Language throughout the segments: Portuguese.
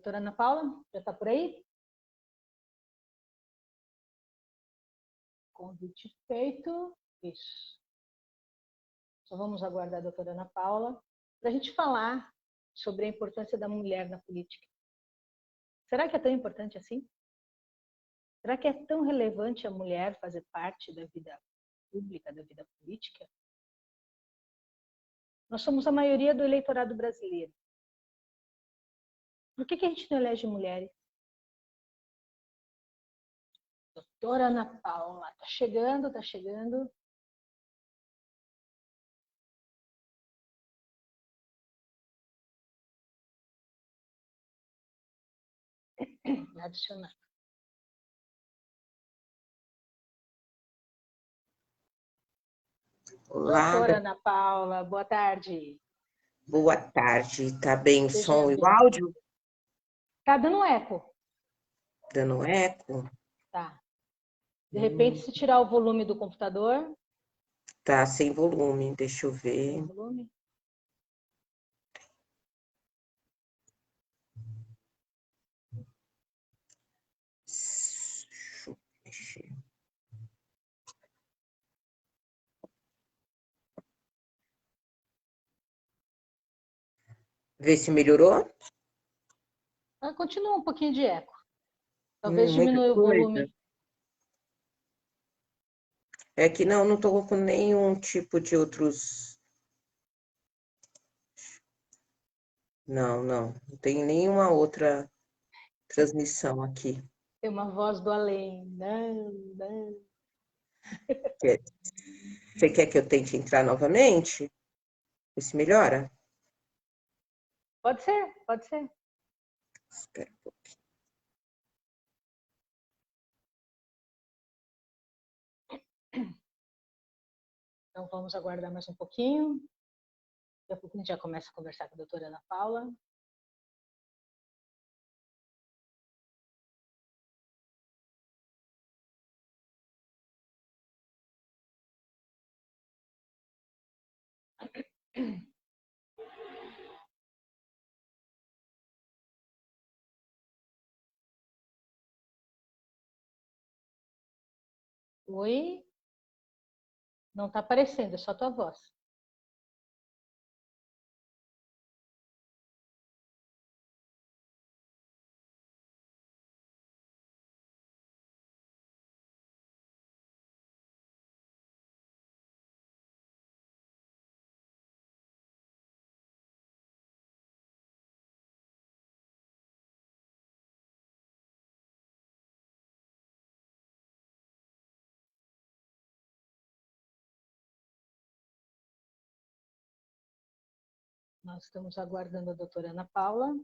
Doutora Ana Paula, já está por aí? Convite feito. Isso. Só vamos aguardar a doutora Ana Paula para a gente falar sobre a importância da mulher na política. Será que é tão importante assim? Será que é tão relevante a mulher fazer parte da vida pública, da vida política? Nós somos a maioria do eleitorado brasileiro. Por que a gente não elege mulheres? Doutora Ana Paula, tá chegando, tá chegando. Adicionar. Olá, Doutora Ana Paula, boa tarde. boa tarde. Tá bem o Seja som e o bem. áudio? Tá dando eco. Dando eco? Tá. De repente, se tirar o volume do computador. Tá sem volume, deixa eu ver. Sem volume. Deixa eu mexer. Vê se melhorou. Continua um pouquinho de eco. Talvez Muita diminua o coisa. volume. É que não estou com nenhum tipo de outros. Não tem nenhuma outra transmissão aqui. Tem uma voz do além. Não, não. Você quer que eu tente entrar novamente? Vê se melhora? Pode ser, pode ser. Espera um pouquinho. Então, vamos aguardar mais um pouquinho. Daqui a pouco a gente já começa a conversar com a doutora Ana Paula. Oi? Não está aparecendo, é só a tua voz. Nós estamos aguardando a doutora Ana Paula.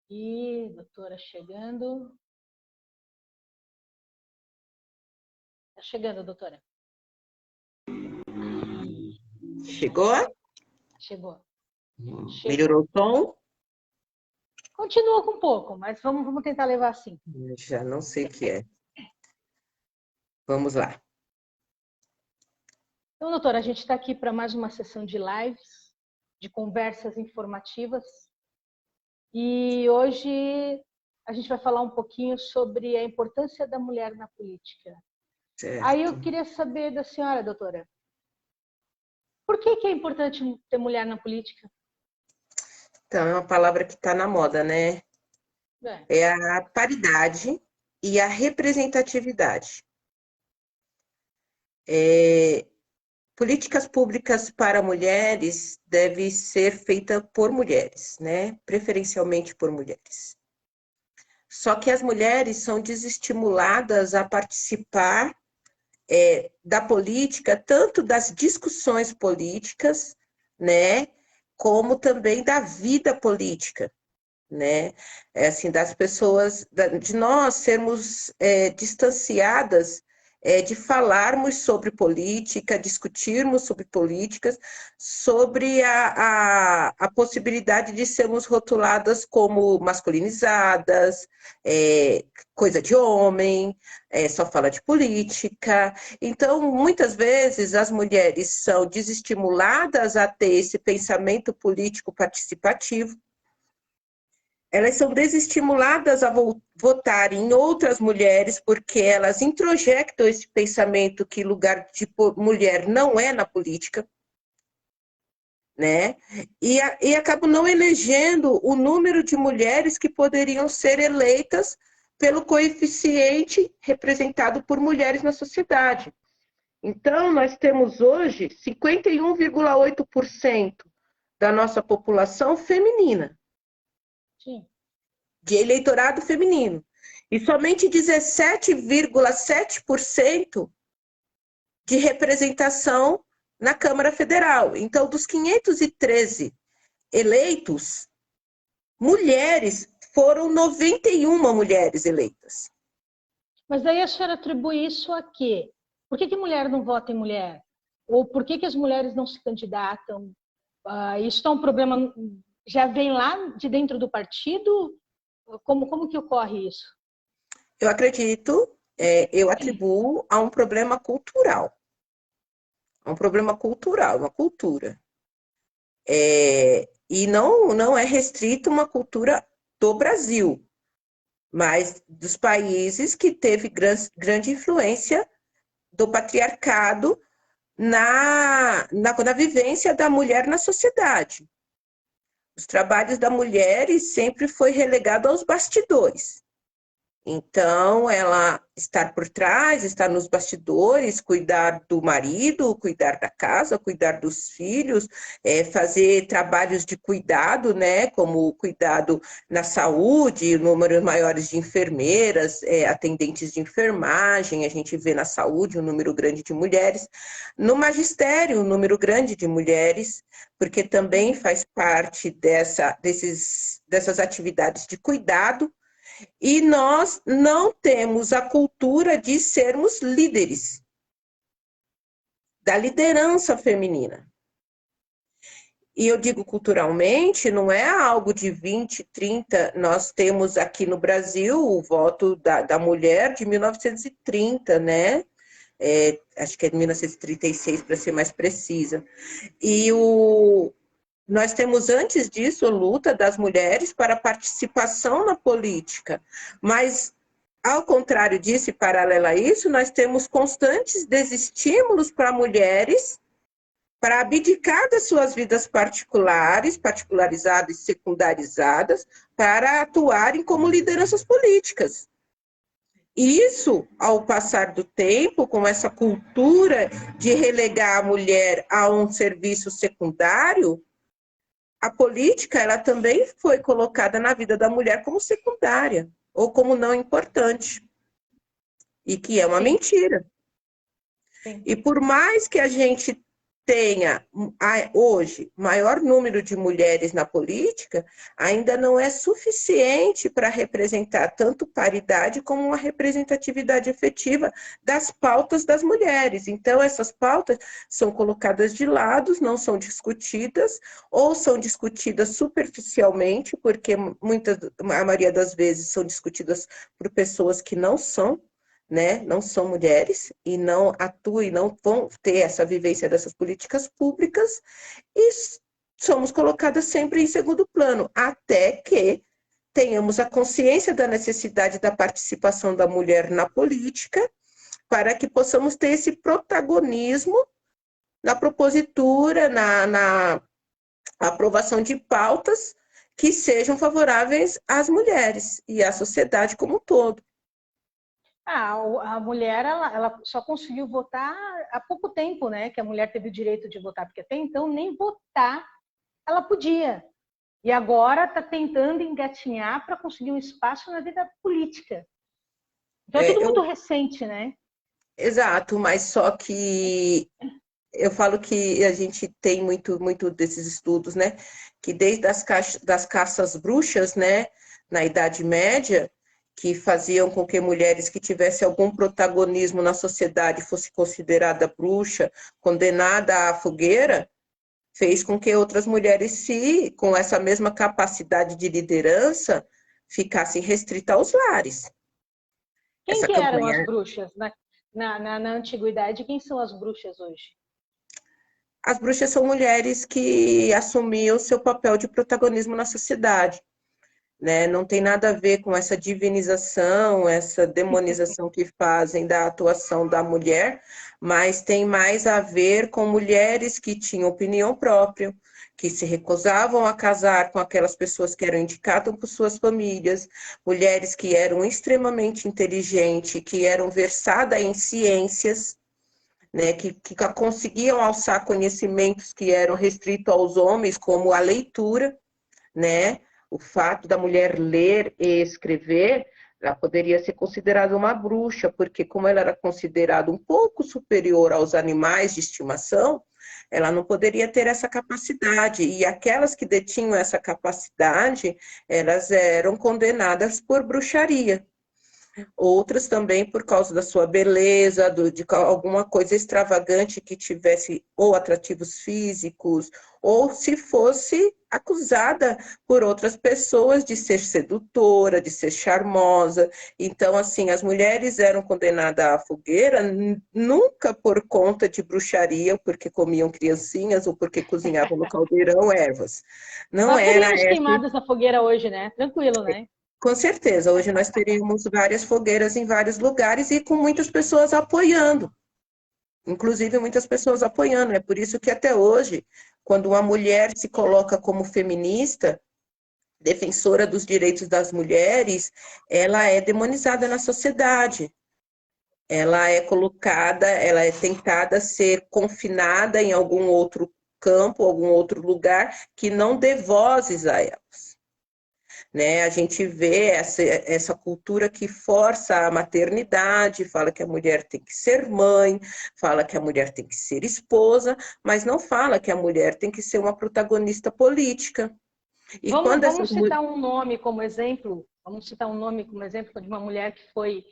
E doutora chegando. Está chegando, doutora. Chegou? Chegou. Melhorou o tom? Continua com um pouco, mas vamos tentar levar assim. Já não sei o que é. Vamos lá. Então, doutora, a gente está aqui para mais uma sessão de lives, de conversas informativas. E hoje a gente vai falar um pouquinho sobre a importância da mulher na política. Certo. Aí eu queria saber da senhora, doutora, por que é importante ter mulher na política? Então, é uma palavra que está na moda, né? É a paridade e a representatividade. Políticas públicas para mulheres devem ser feitas por mulheres, né? Preferencialmente por mulheres. Só que as mulheres são desestimuladas a participar da política, tanto das discussões políticas, né? Como também da vida política, né? Assim, das pessoas, de nós sermos distanciadas de falarmos sobre política, discutirmos sobre políticas, sobre a possibilidade de sermos rotuladas como masculinizadas, coisa de homem, só fala de política. Então, muitas vezes, as mulheres são desestimuladas a ter esse pensamento político participativo. Elas são desestimuladas a votar em outras mulheres porque elas introjectam esse pensamento que lugar de mulher não é na política, né? E acabam não elegendo o número de mulheres que poderiam ser eleitas pelo coeficiente representado por mulheres na sociedade. Então, nós temos hoje 51,8% da nossa população feminina. Sim. De eleitorado feminino. E somente 17,7% de representação na Câmara Federal. Então, dos 513 eleitos, mulheres, foram 91 mulheres eleitas. Mas daí a senhora atribui isso a quê? Por que mulher não vota em mulher? Ou por que as mulheres não se candidatam? Isso é um problema, já vem lá de dentro do partido? Como que ocorre isso? Eu acredito, eu atribuo a um problema cultural. A um problema cultural, uma cultura. E não é restrito uma cultura do Brasil, mas dos países que teve grande influência do patriarcado na vivência da mulher na sociedade. Os trabalhos da mulher sempre foi relegado aos bastidores. Então, ela estar por trás, estar nos bastidores, cuidar do marido, cuidar da casa, cuidar dos filhos, fazer trabalhos de cuidado, né, como cuidado na saúde, números maiores de enfermeiras, atendentes de enfermagem, a gente vê na saúde um número grande de mulheres, no magistério um número grande de mulheres, porque também faz parte dessas atividades de cuidado. E nós não temos a cultura de sermos líderes, da liderança feminina. E eu digo culturalmente, não é algo de 20, 30, nós temos aqui no Brasil o voto da mulher de 1930, né? Acho que é de 1936, para ser mais precisa. E nós temos, antes disso, a luta das mulheres para a participação na política, mas, ao contrário disso e paralela a isso, nós temos constantes desestímulos para mulheres para abdicar das suas vidas particularizadas e secundarizadas, para atuarem como lideranças políticas. Isso, ao passar do tempo, com essa cultura de relegar a mulher a um serviço secundário, a política, ela também foi colocada na vida da mulher como secundária, ou como não importante. E que é uma mentira. Sim. E por mais que a gente tenha, hoje, maior número de mulheres na política, ainda não é suficiente para representar tanto paridade como uma representatividade efetiva das pautas das mulheres. Então, essas pautas são colocadas de lado, não são discutidas, ou são discutidas superficialmente, porque a maioria das vezes são discutidas por pessoas que não são, né, não são mulheres e não atuam e não vão ter essa vivência dessas políticas públicas, e somos colocadas sempre em segundo plano, até que tenhamos a consciência da necessidade da participação da mulher na política, para que possamos ter esse protagonismo na propositura, na aprovação de pautas que sejam favoráveis às mulheres e à sociedade como um todo. A mulher, ela só conseguiu votar há pouco tempo, né? Que a mulher teve o direito de votar, porque até então nem votar ela podia. E agora está tentando engatinhar para conseguir um espaço na vida política. Então é tudo muito recente, né? Exato, mas só que eu falo que a gente tem muito desses estudos, né? Que desde das caças bruxas, né? Na Idade Média, que faziam com que mulheres que tivessem algum protagonismo na sociedade fosse considerada bruxa, condenada à fogueira, fez com que outras mulheres, se com essa mesma capacidade de liderança, ficassem restritas aos lares. Quem Essa que eram as campanha. bruxas na antiguidade? Quem são as bruxas hoje? As bruxas são mulheres que assumiam seu papel de protagonismo na sociedade, né? Não tem nada a ver com essa divinização, essa demonização que fazem da atuação da mulher, mas tem mais a ver com mulheres que tinham opinião própria, que se recusavam a casar com aquelas pessoas que eram indicadas por suas famílias, mulheres que eram extremamente inteligentes, que eram versadas em ciências, né, que conseguiam alçar conhecimentos que eram restritos aos homens, como a leitura, né? O fato da mulher ler e escrever, ela poderia ser considerada uma bruxa, porque como ela era considerada um pouco superior aos animais de estimação, ela não poderia ter essa capacidade. E aquelas que detinham essa capacidade, elas eram condenadas por bruxaria. Outras também por causa da sua beleza, de alguma coisa extravagante que tivesse ou atrativos físicos, ou se fosse acusada por outras pessoas de ser sedutora, de ser charmosa. Então, assim, as mulheres eram condenadas à fogueira nunca por conta de bruxaria, porque comiam criancinhas ou porque cozinhavam no caldeirão ervas. Não Nós era teríamos essa. queimadas na fogueira hoje, né? Tranquilo, né? Com certeza, hoje nós teríamos várias fogueiras em vários lugares e com muitas pessoas apoiando, inclusive muitas pessoas apoiando. É por isso que até hoje, quando uma mulher se coloca como feminista, defensora dos direitos das mulheres, ela é demonizada na sociedade. Ela é colocada, ela é tentada ser confinada em algum outro campo, algum outro lugar que não dê vozes a elas. Né? A gente vê essa cultura que força a maternidade, fala que a mulher tem que ser mãe, fala que a mulher tem que ser esposa, mas não fala que a mulher tem que ser uma protagonista política. E quando Vamos citar um nome como exemplo. Vamos citar um nome como exemplo de uma mulher que foi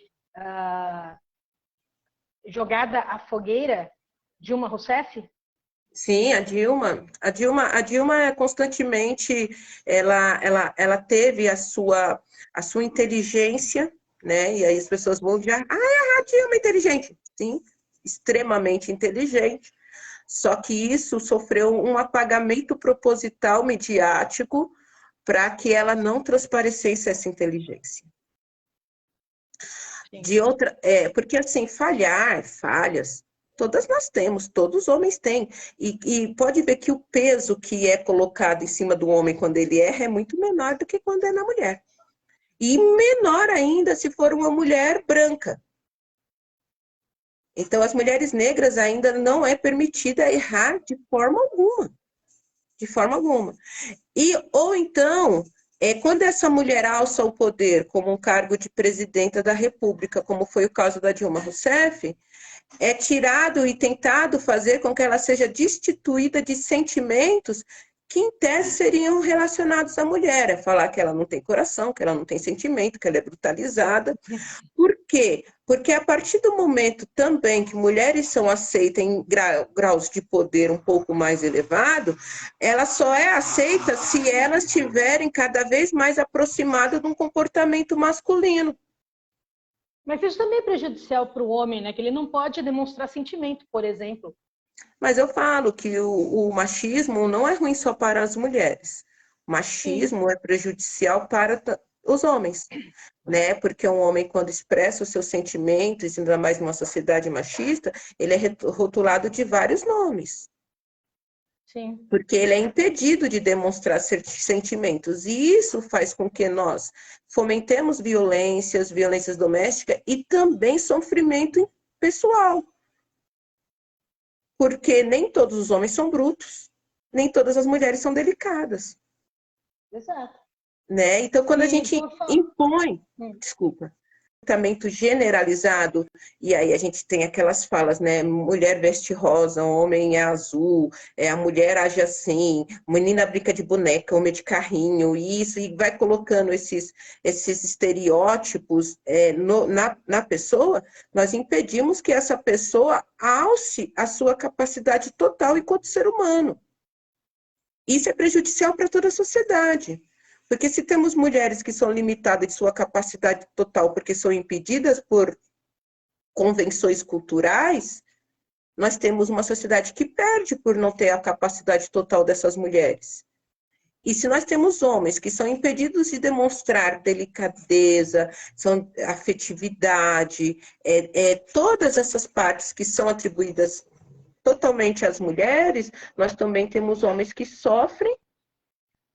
jogada à fogueira, Dilma Rousseff. Sim, a Dilma é constantemente, ela teve a sua inteligência, né? E aí as pessoas vão dizer, a Dilma é inteligente. Sim, extremamente inteligente. Só que isso sofreu um apagamento proposital midiático para que ela não transparecesse essa inteligência. Porque assim, falhas, todas nós temos, todos os homens têm. E pode ver que o peso que é colocado em cima do homem quando ele erra é muito menor do que quando é na mulher. E menor ainda se for uma mulher branca. Então, as mulheres negras ainda não é permitida errar de forma alguma. De forma alguma. Ou então, quando essa mulher alça o poder como um cargo de presidenta da República, como foi o caso da Dilma Rousseff, é tirado e tentado fazer com que ela seja destituída de sentimentos que, em tese, seriam relacionados à mulher. É falar que ela não tem coração, que ela não tem sentimento, que ela é brutalizada. Por quê? Porque a partir do momento também que mulheres são aceitas em graus de poder um pouco mais elevado, ela só é aceita se elas estiverem cada vez mais aproximadas de um comportamento masculino. Mas isso também é prejudicial para o homem, né? Que ele não pode demonstrar sentimento, por exemplo. Mas eu falo que o machismo não é ruim só para as mulheres. O machismo é prejudicial para os homens, né? Porque um homem, quando expressa os seus sentimentos, ainda mais numa sociedade machista, ele é rotulado de vários nomes. Sim. Porque ele é impedido de demonstrar sentimentos. E isso faz com que nós fomentemos violências domésticas e também sofrimento pessoal. Porque nem todos os homens são brutos, nem todas as mulheres são delicadas. Exato. Né? Então, quando a gente impõe... Desculpa. aproveitamento generalizado, e aí a gente tem aquelas falas, né? Mulher veste rosa, homem é azul, a mulher age assim, menina brinca de boneca, homem de carrinho, isso, e vai colocando esses estereótipos na pessoa, nós impedimos que essa pessoa alce a sua capacidade total enquanto ser humano. Isso é prejudicial para toda a sociedade. Porque se temos mulheres que são limitadas de sua capacidade total porque são impedidas por convenções culturais, nós temos uma sociedade que perde por não ter a capacidade total dessas mulheres. E se nós temos homens que são impedidos de demonstrar delicadeza, afetividade, todas essas partes que são atribuídas totalmente às mulheres, nós também temos homens que sofrem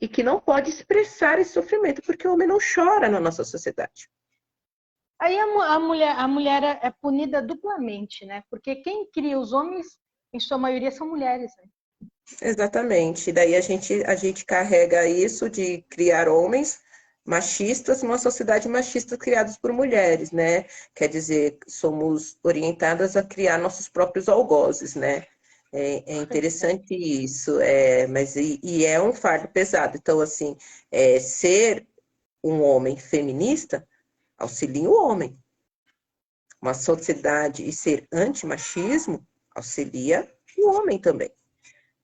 e que não pode expressar esse sofrimento, porque o homem não chora na nossa sociedade. Aí a mulher é punida duplamente, né? Porque quem cria os homens, em sua maioria, são mulheres, né? Exatamente. Daí a gente carrega isso de criar homens machistas numa sociedade machista criados por mulheres, né? Quer dizer, somos orientadas a criar nossos próprios algozes, né? É interessante isso, mas é um fardo pesado. Então, assim, ser um homem feminista auxilia o homem. Uma sociedade e ser antimachismo auxilia o homem também.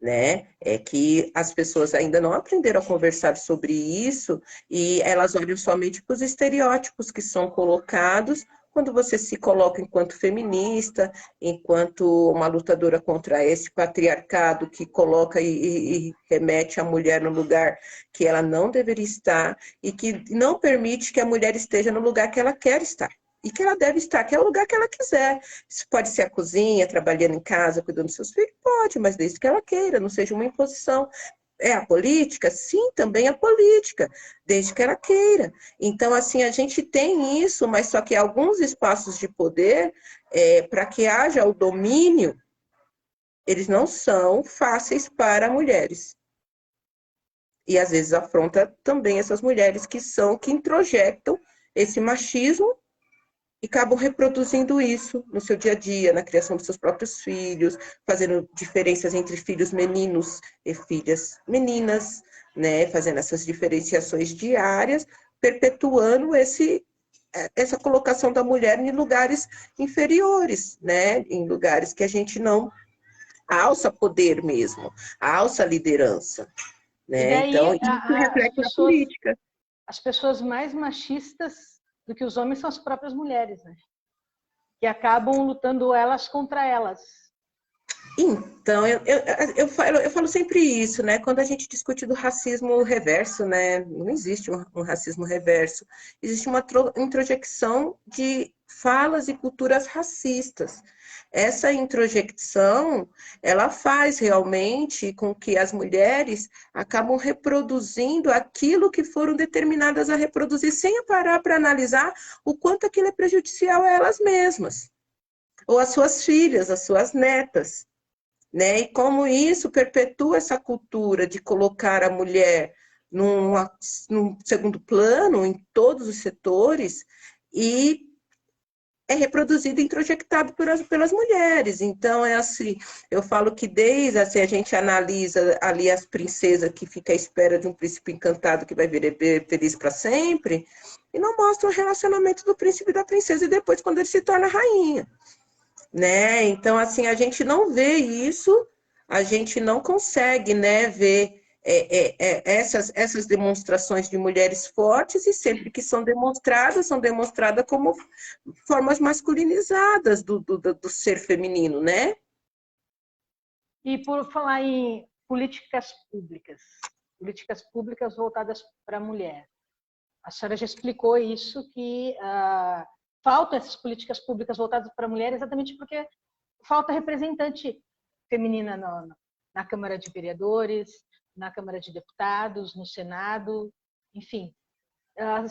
Né? É que as pessoas ainda não aprenderam a conversar sobre isso e elas olham somente para os estereótipos que são colocados quando você se coloca enquanto feminista, enquanto uma lutadora contra esse patriarcado que coloca e remete a mulher no lugar que ela não deveria estar e que não permite que a mulher esteja no lugar que ela quer estar. E que ela deve estar, que é o lugar que ela quiser. Isso pode ser a cozinha, trabalhando em casa, cuidando dos seus filhos? Pode, mas desde que ela queira, não seja uma imposição. É a política? Sim, também a política, desde que ela queira. Então, assim, a gente tem isso, mas só que alguns espaços de poder, para que haja o domínio, eles não são fáceis para mulheres. E, às vezes, afronta também essas mulheres que introjectam esse machismo e acabam reproduzindo isso no seu dia a dia, na criação dos seus próprios filhos, fazendo diferenças entre filhos meninos e filhas meninas, né? Fazendo essas diferenciações diárias, perpetuando essa colocação da mulher em lugares inferiores, né? Em lugares que a gente não alça poder mesmo, alça liderança, né? E daí, então, isso reflete na política. As pessoas mais machistas do que os homens são as próprias mulheres, né? Que acabam lutando elas contra elas. Então, eu falo sempre isso, né? Quando a gente discute do racismo reverso, né? Não existe um racismo reverso. Existe uma introjecção de falas e culturas racistas. Essa introjecção, ela faz realmente com que as mulheres acabam reproduzindo aquilo que foram determinadas a reproduzir, sem parar para analisar o quanto aquilo é prejudicial a elas mesmas, ou às suas filhas, às suas netas. Né? E como isso perpetua essa cultura de colocar a mulher num segundo plano, em todos os setores, e é reproduzido e introjectado pelas mulheres. Então, é assim, eu falo que desde assim, a gente analisa ali as princesas que ficam à espera de um príncipe encantado que vai viver feliz para sempre, e não mostra o relacionamento do príncipe e da princesa, e depois quando ele se torna rainha. Né? Então, assim, a gente não vê isso, a gente não consegue, né, ver essas demonstrações de mulheres fortes, e sempre que são demonstradas como formas masculinizadas do ser feminino, né? E por falar em políticas públicas voltadas para a mulher, a senhora já explicou isso, que faltam essas políticas públicas voltadas para a mulher exatamente porque falta representante feminina na Câmara de Vereadores, na Câmara de Deputados, no Senado, enfim.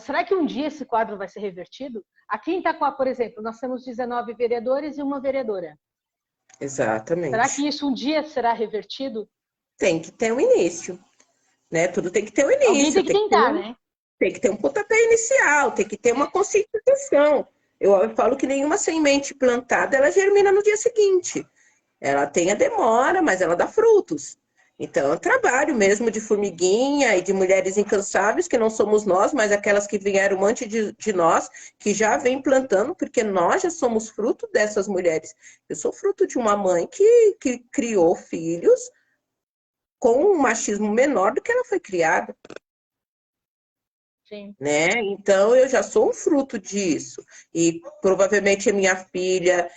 Será que um dia esse quadro vai ser revertido? Aqui em Itaquá, por exemplo, nós temos 19 vereadores e uma vereadora. Exatamente. Será que isso um dia será revertido? Tem que ter um início, né? Tudo tem que ter um início. Alguém tem que tentar, né? Tem que ter um pontapé inicial, tem que ter uma conscientização, Eu falo que nenhuma semente plantada, ela germina no dia seguinte. Ela tem a demora, mas ela dá frutos. Então, é um trabalho mesmo de formiguinha e de mulheres incansáveis, que não somos nós, mas aquelas que vieram antes de nós, que já vem plantando, porque nós já somos fruto dessas mulheres. Eu sou fruto de uma mãe que criou filhos com um machismo menor do que ela foi criada. Sim. Né? Então, eu já sou um fruto disso. E provavelmente a minha filha,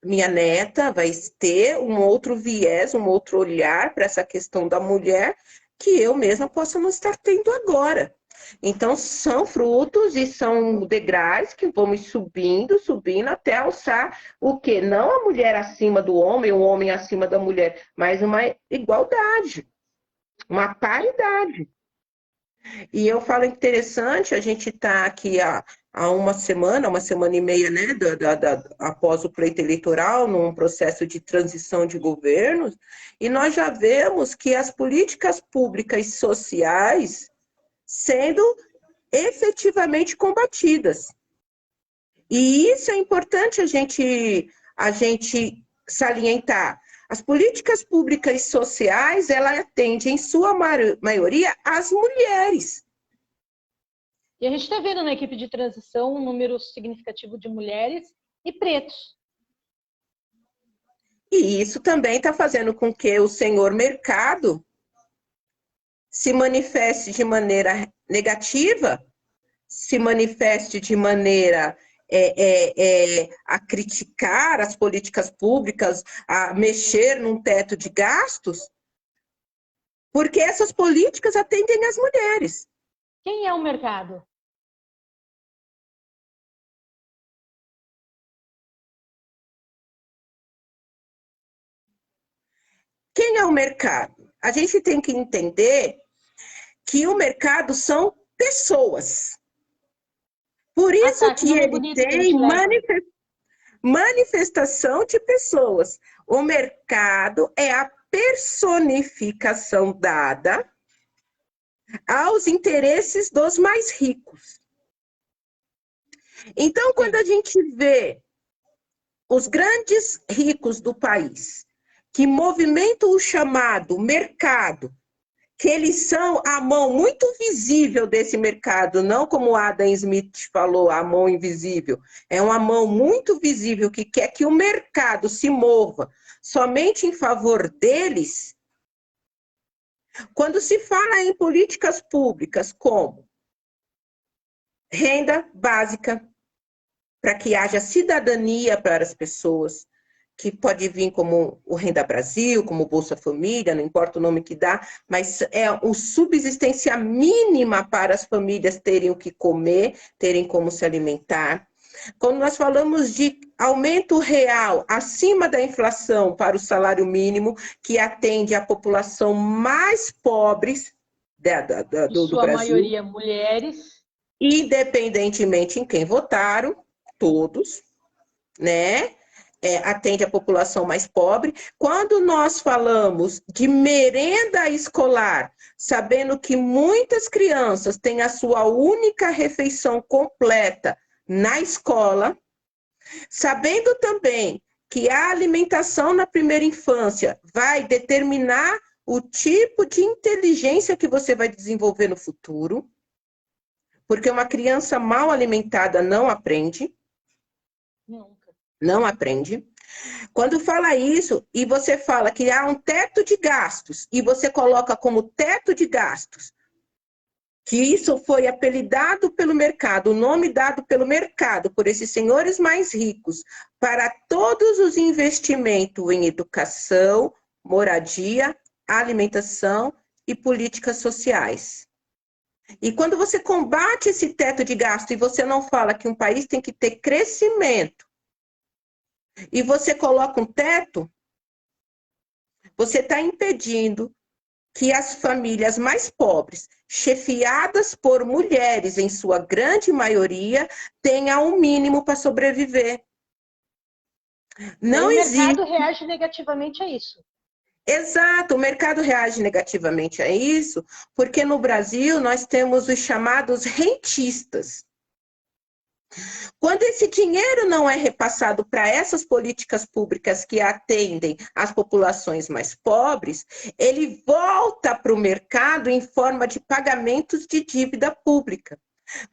minha neta, vai ter um outro viés, um outro olhar para essa questão da mulher que eu mesma possa não estar tendo agora. Então, são frutos e são degraus que vamos subindo, subindo, até alçar o quê? Não a mulher acima do homem, o homem acima da mulher, mas uma igualdade, uma paridade. E eu falo interessante, a gente está aqui há uma semana e meia, né, após o pleito eleitoral, num processo de transição de governos, e nós já vemos que as políticas públicas sociais sendo efetivamente combatidas. E isso é importante a gente salientar. As políticas públicas sociais, ela atende, em sua maioria, as mulheres. E a gente está vendo na equipe de transição um número significativo de mulheres e pretos. E isso também está fazendo com que o senhor mercado se manifeste de maneira negativa, se manifeste de maneira a criticar as políticas públicas, a mexer num teto de gastos, porque essas políticas atendem as mulheres. Quem é o mercado? Quem é o mercado? A gente tem que entender que o mercado são pessoas. Por isso Que que nome ele bonito que a tem gente leva. manifestação de pessoas. O mercado é a personificação dada aos interesses dos mais ricos. Então, quando a gente vê os grandes ricos do país que movimentam o chamado mercado, que eles são a mão muito visível desse mercado, não como Adam Smith falou, a mão invisível. É uma mão muito visível que quer que o mercado se mova somente em favor deles. Quando se fala em políticas públicas como renda básica, para que haja cidadania para as pessoas, que pode vir como o Renda Brasil, como o Bolsa Família, não importa o nome que dá, mas é a subsistência mínima para as famílias terem o que comer, terem como se alimentar. Quando nós falamos de aumento real acima da inflação para o salário mínimo, que atende a população mais pobres do sua Brasil, maioria mulheres, independentemente em quem votaram, todos, né? Atende a população mais pobre. Quando nós falamos de merenda escolar, sabendo que muitas crianças têm a sua única refeição completa na escola, sabendo também que a alimentação na primeira infância vai determinar o tipo de inteligência que você vai desenvolver no futuro, porque uma criança mal alimentada não aprende. nunca. Não aprende. Quando fala isso, e você fala que há um teto de gastos, e você coloca como teto de gastos, que isso foi apelidado pelo mercado, o nome dado pelo mercado, por esses senhores mais ricos, para todos os investimentos em educação, moradia, alimentação e políticas sociais. E quando você combate esse teto de gasto e você não fala que um país tem que ter crescimento, e você coloca um teto, você está impedindo que as famílias mais pobres, chefiadas por mulheres, em sua grande maioria, tenham o mínimo para sobreviver. Não existe. O mercado reage negativamente a isso. Exato, o mercado reage negativamente a isso, porque no Brasil nós temos os chamados rentistas. Quando esse dinheiro não é repassado para essas políticas públicas que atendem as populações mais pobres, ele volta para o mercado em forma de pagamentos de dívida pública.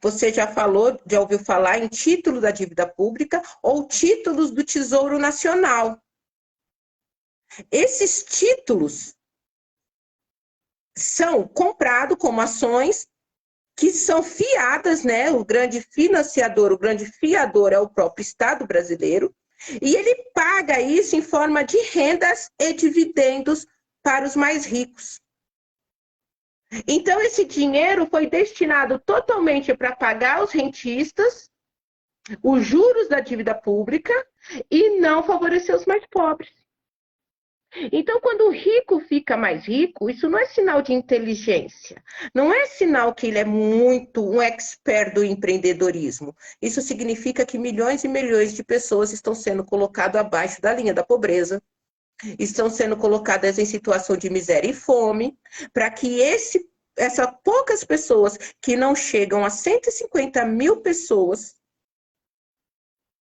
Você já ouviu falar em título da dívida pública ou títulos do Tesouro Nacional. Esses títulos são comprados como ações que são fiadas, né? O grande financiador, o grande fiador é o próprio Estado brasileiro, e ele paga isso em forma de rendas e dividendos para os mais ricos. Então, esse dinheiro foi destinado totalmente para pagar os rentistas, os juros da dívida pública, e não favorecer os mais pobres. Então, quando o rico fica mais rico, isso não é sinal de inteligência, não é sinal que ele é muito um expert do empreendedorismo. Isso significa que milhões e milhões de pessoas estão sendo colocadas abaixo da linha da pobreza, estão sendo colocadas em situação de miséria e fome, para que essas poucas pessoas que não chegam a 150 mil pessoas,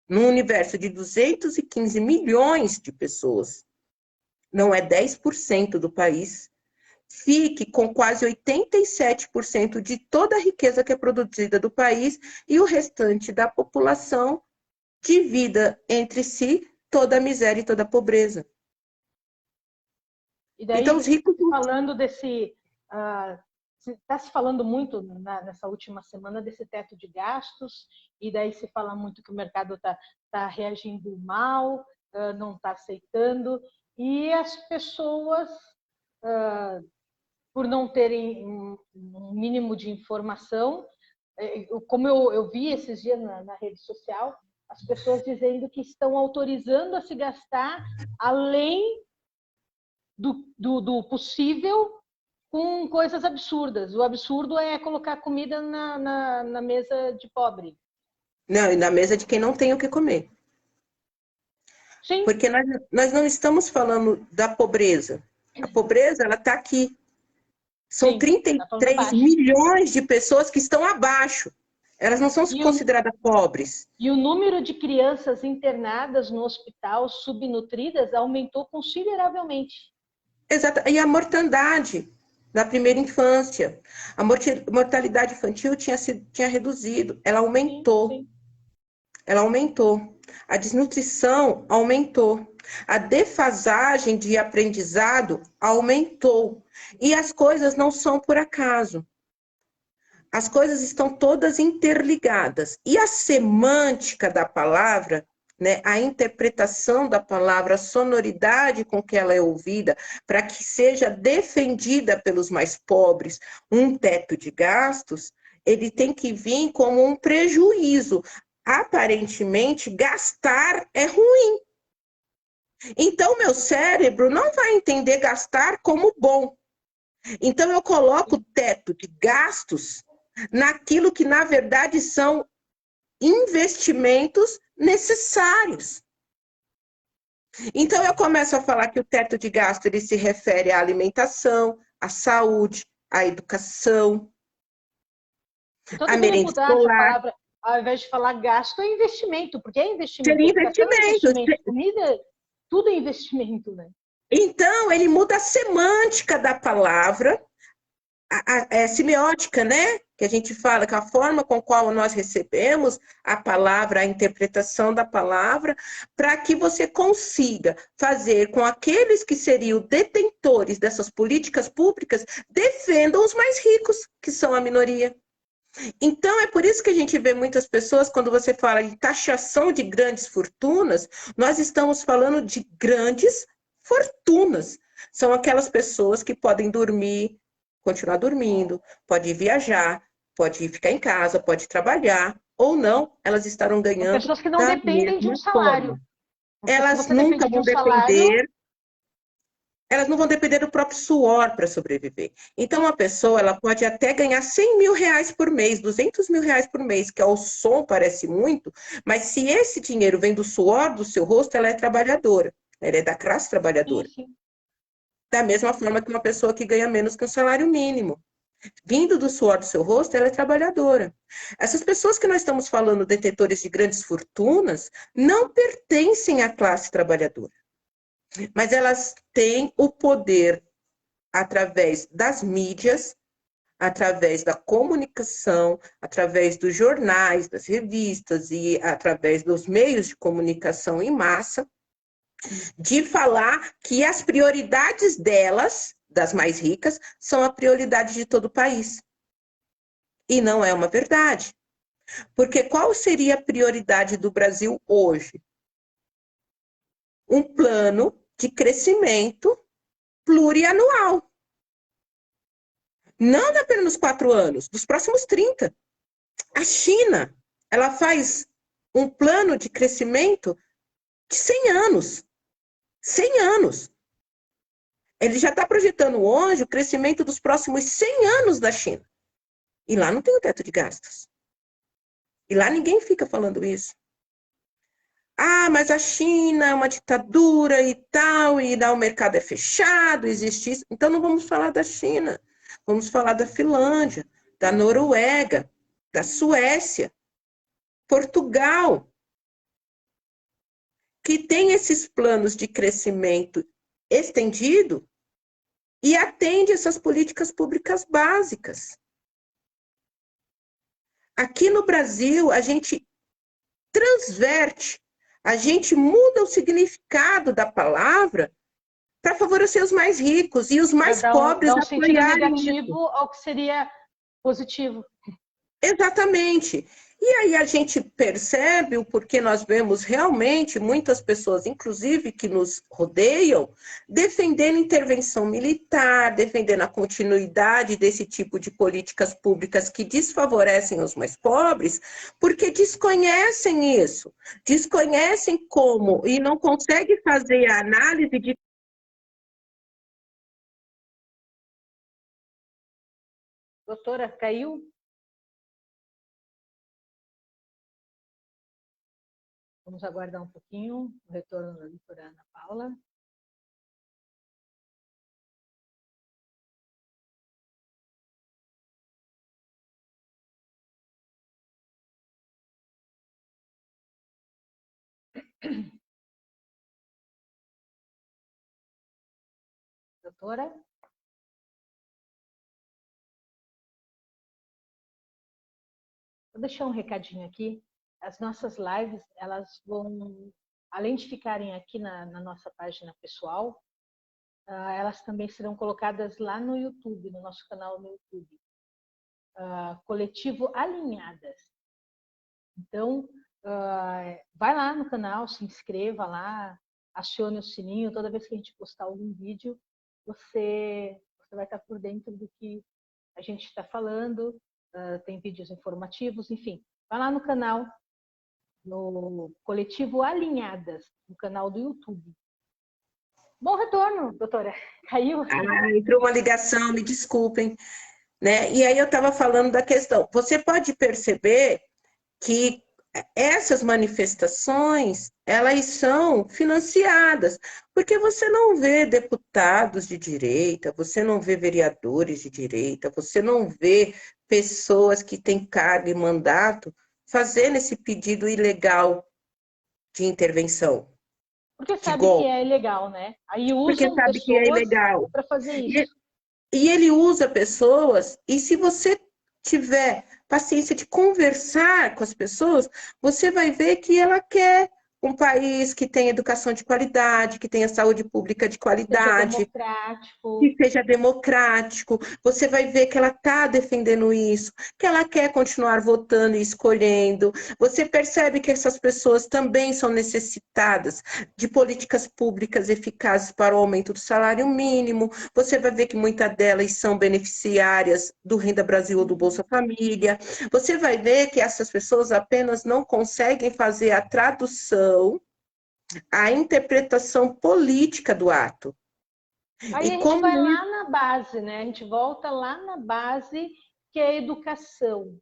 num universo de 215 milhões de pessoas, não é 10% do país, fique com quase 87% de toda a riqueza que é produzida do país e o restante da população divida entre si toda a miséria e toda a pobreza. E daí, então, os ricos... falando desse... Está se falando muito nessa última semana desse teto de gastos, e daí se fala muito que o mercado está reagindo mal, não está aceitando, e as pessoas, por não terem um mínimo de informação, como eu vi esses dias na rede social, as pessoas dizendo que estão autorizando a se gastar além do possível com coisas absurdas. O absurdo é colocar comida na mesa de pobre. Não, e na mesa de quem não tem o que comer. Sim. Porque nós não estamos falando da pobreza. A pobreza, ela está aqui. São Sim, 33 milhões de pessoas que estão abaixo. Elas não são consideradas pobres. E o número de crianças internadas no hospital subnutridas aumentou consideravelmente. Exato. E a mortandade na primeira infância. A mortalidade infantil tinha reduzido. Ela aumentou. Sim. Ela aumentou. A desnutrição aumentou. A defasagem de aprendizado aumentou. E as coisas não são por acaso. As coisas estão todas interligadas. E a semântica da palavra, né, a interpretação da palavra, a sonoridade com que ela é ouvida, para que seja defendida pelos mais pobres um teto de gastos, ele tem que vir como um prejuízo. Aparentemente, gastar é ruim. Então, meu cérebro não vai entender gastar como bom. Então, eu coloco o teto de gastos naquilo que, na verdade, são investimentos necessários. Então, eu começo a falar que o teto de gasto ele se refere à alimentação, à saúde, à educação, então, à merenda escolar. Palavra, ao invés de falar gasto, é investimento, porque é investimento. Seria investimento. Comida, tudo é investimento, né? Então, ele muda a semântica da palavra, a semiótica, né? Que a gente fala, que a forma com qual nós recebemos a palavra, a interpretação da palavra, para que você consiga fazer com aqueles que seriam detentores dessas políticas públicas, defendam os mais ricos, que são a minoria. Então, é por isso que a gente vê muitas pessoas, quando você fala de taxação de grandes fortunas, nós estamos falando de grandes fortunas. São aquelas pessoas que podem dormir, continuar dormindo, pode viajar, pode ficar em casa, pode trabalhar, ou não, elas estarão ganhando. Pessoas que não dependem de um salário. Elas nunca vão depender. Elas não vão depender do próprio suor para sobreviver. Então, uma pessoa ela pode até ganhar 100 mil reais por mês, 200 mil reais por mês, que ao som parece muito, mas se esse dinheiro vem do suor do seu rosto, ela é trabalhadora. Ela é da classe trabalhadora. Sim. Da mesma forma que uma pessoa que ganha menos que um salário mínimo. Vindo do suor do seu rosto, ela é trabalhadora. Essas pessoas que nós estamos falando, detentores de grandes fortunas, não pertencem à classe trabalhadora, mas elas têm o poder através das mídias, através da comunicação, através dos jornais, das revistas e através dos meios de comunicação em massa, de falar que as prioridades delas, das mais ricas, são a prioridade de todo o país. E não é uma verdade. Porque qual seria a prioridade do Brasil hoje? Um plano de crescimento plurianual. Não apenas nos 4 anos, dos próximos 30. A China, ela faz um plano de crescimento de 100 anos. 100 anos. Ele já está projetando hoje o crescimento dos próximos 100 anos da China. E lá não tem o teto de gastos. E lá ninguém fica falando isso. Ah, mas a China é uma ditadura e tal, e lá o mercado é fechado, existe isso. Então não vamos falar da China. Vamos falar da Finlândia, da Noruega, da Suécia, Portugal, que tem esses planos de crescimento estendido e atende essas políticas públicas básicas. Aqui no Brasil, a gente transverte, a gente muda o significado da palavra para favorecer os mais ricos e os mais pobres dá um sentido apoiarem negativo isso. ao que seria positivo. Exatamente. E aí a gente percebe o porquê nós vemos realmente muitas pessoas, inclusive que nos rodeiam, defendendo intervenção militar, defendendo a continuidade desse tipo de políticas públicas que desfavorecem os mais pobres, porque desconhecem isso, desconhecem como e não conseguem fazer a análise de. Doutora, caiu? Vamos aguardar um pouquinho o retorno da doutora Ana Paula. Doutora? Vou deixar um recadinho aqui. As nossas lives, elas vão, além de ficarem aqui na nossa página pessoal, elas também serão colocadas lá no YouTube, no nosso canal no YouTube. Coletivo Alinhadas. Então, vai lá no canal, se inscreva lá, acione o sininho. Toda vez que a gente postar algum vídeo, você vai estar por dentro do que a gente está falando. Tem vídeos informativos, enfim. Vai lá no canal, no Coletivo Alinhadas, no canal do YouTube. Bom retorno, doutora. Caiu? Entrou uma ligação, me desculpem. Né? E aí eu estava falando da questão. Você pode perceber que essas manifestações, elas são financiadas, porque você não vê deputados de direita, você não vê vereadores de direita, você não vê pessoas que têm cargo e mandato fazendo esse pedido ilegal de intervenção, Porque de sabe que golpe, é ilegal, né? Aí porque usam sabe que é pessoas ilegal. para fazer E, isso. e ele usa pessoas, e se você tiver paciência de conversar com as pessoas, você vai ver que ela quer um país que tenha educação de qualidade, que tenha saúde pública de Seja qualidade, democrático. que seja democrático. Você vai ver que ela está defendendo isso, que ela quer continuar votando e escolhendo. Você percebe que essas pessoas também são necessitadas de políticas públicas eficazes para o aumento do salário mínimo. Você vai ver que muitas delas são beneficiárias do Renda Brasil ou do Bolsa Família. Você vai ver que essas pessoas apenas não conseguem fazer a tradução, a interpretação política do ato. Aí E a gente como vai lá na base, né? A gente volta lá na base, que é a educação.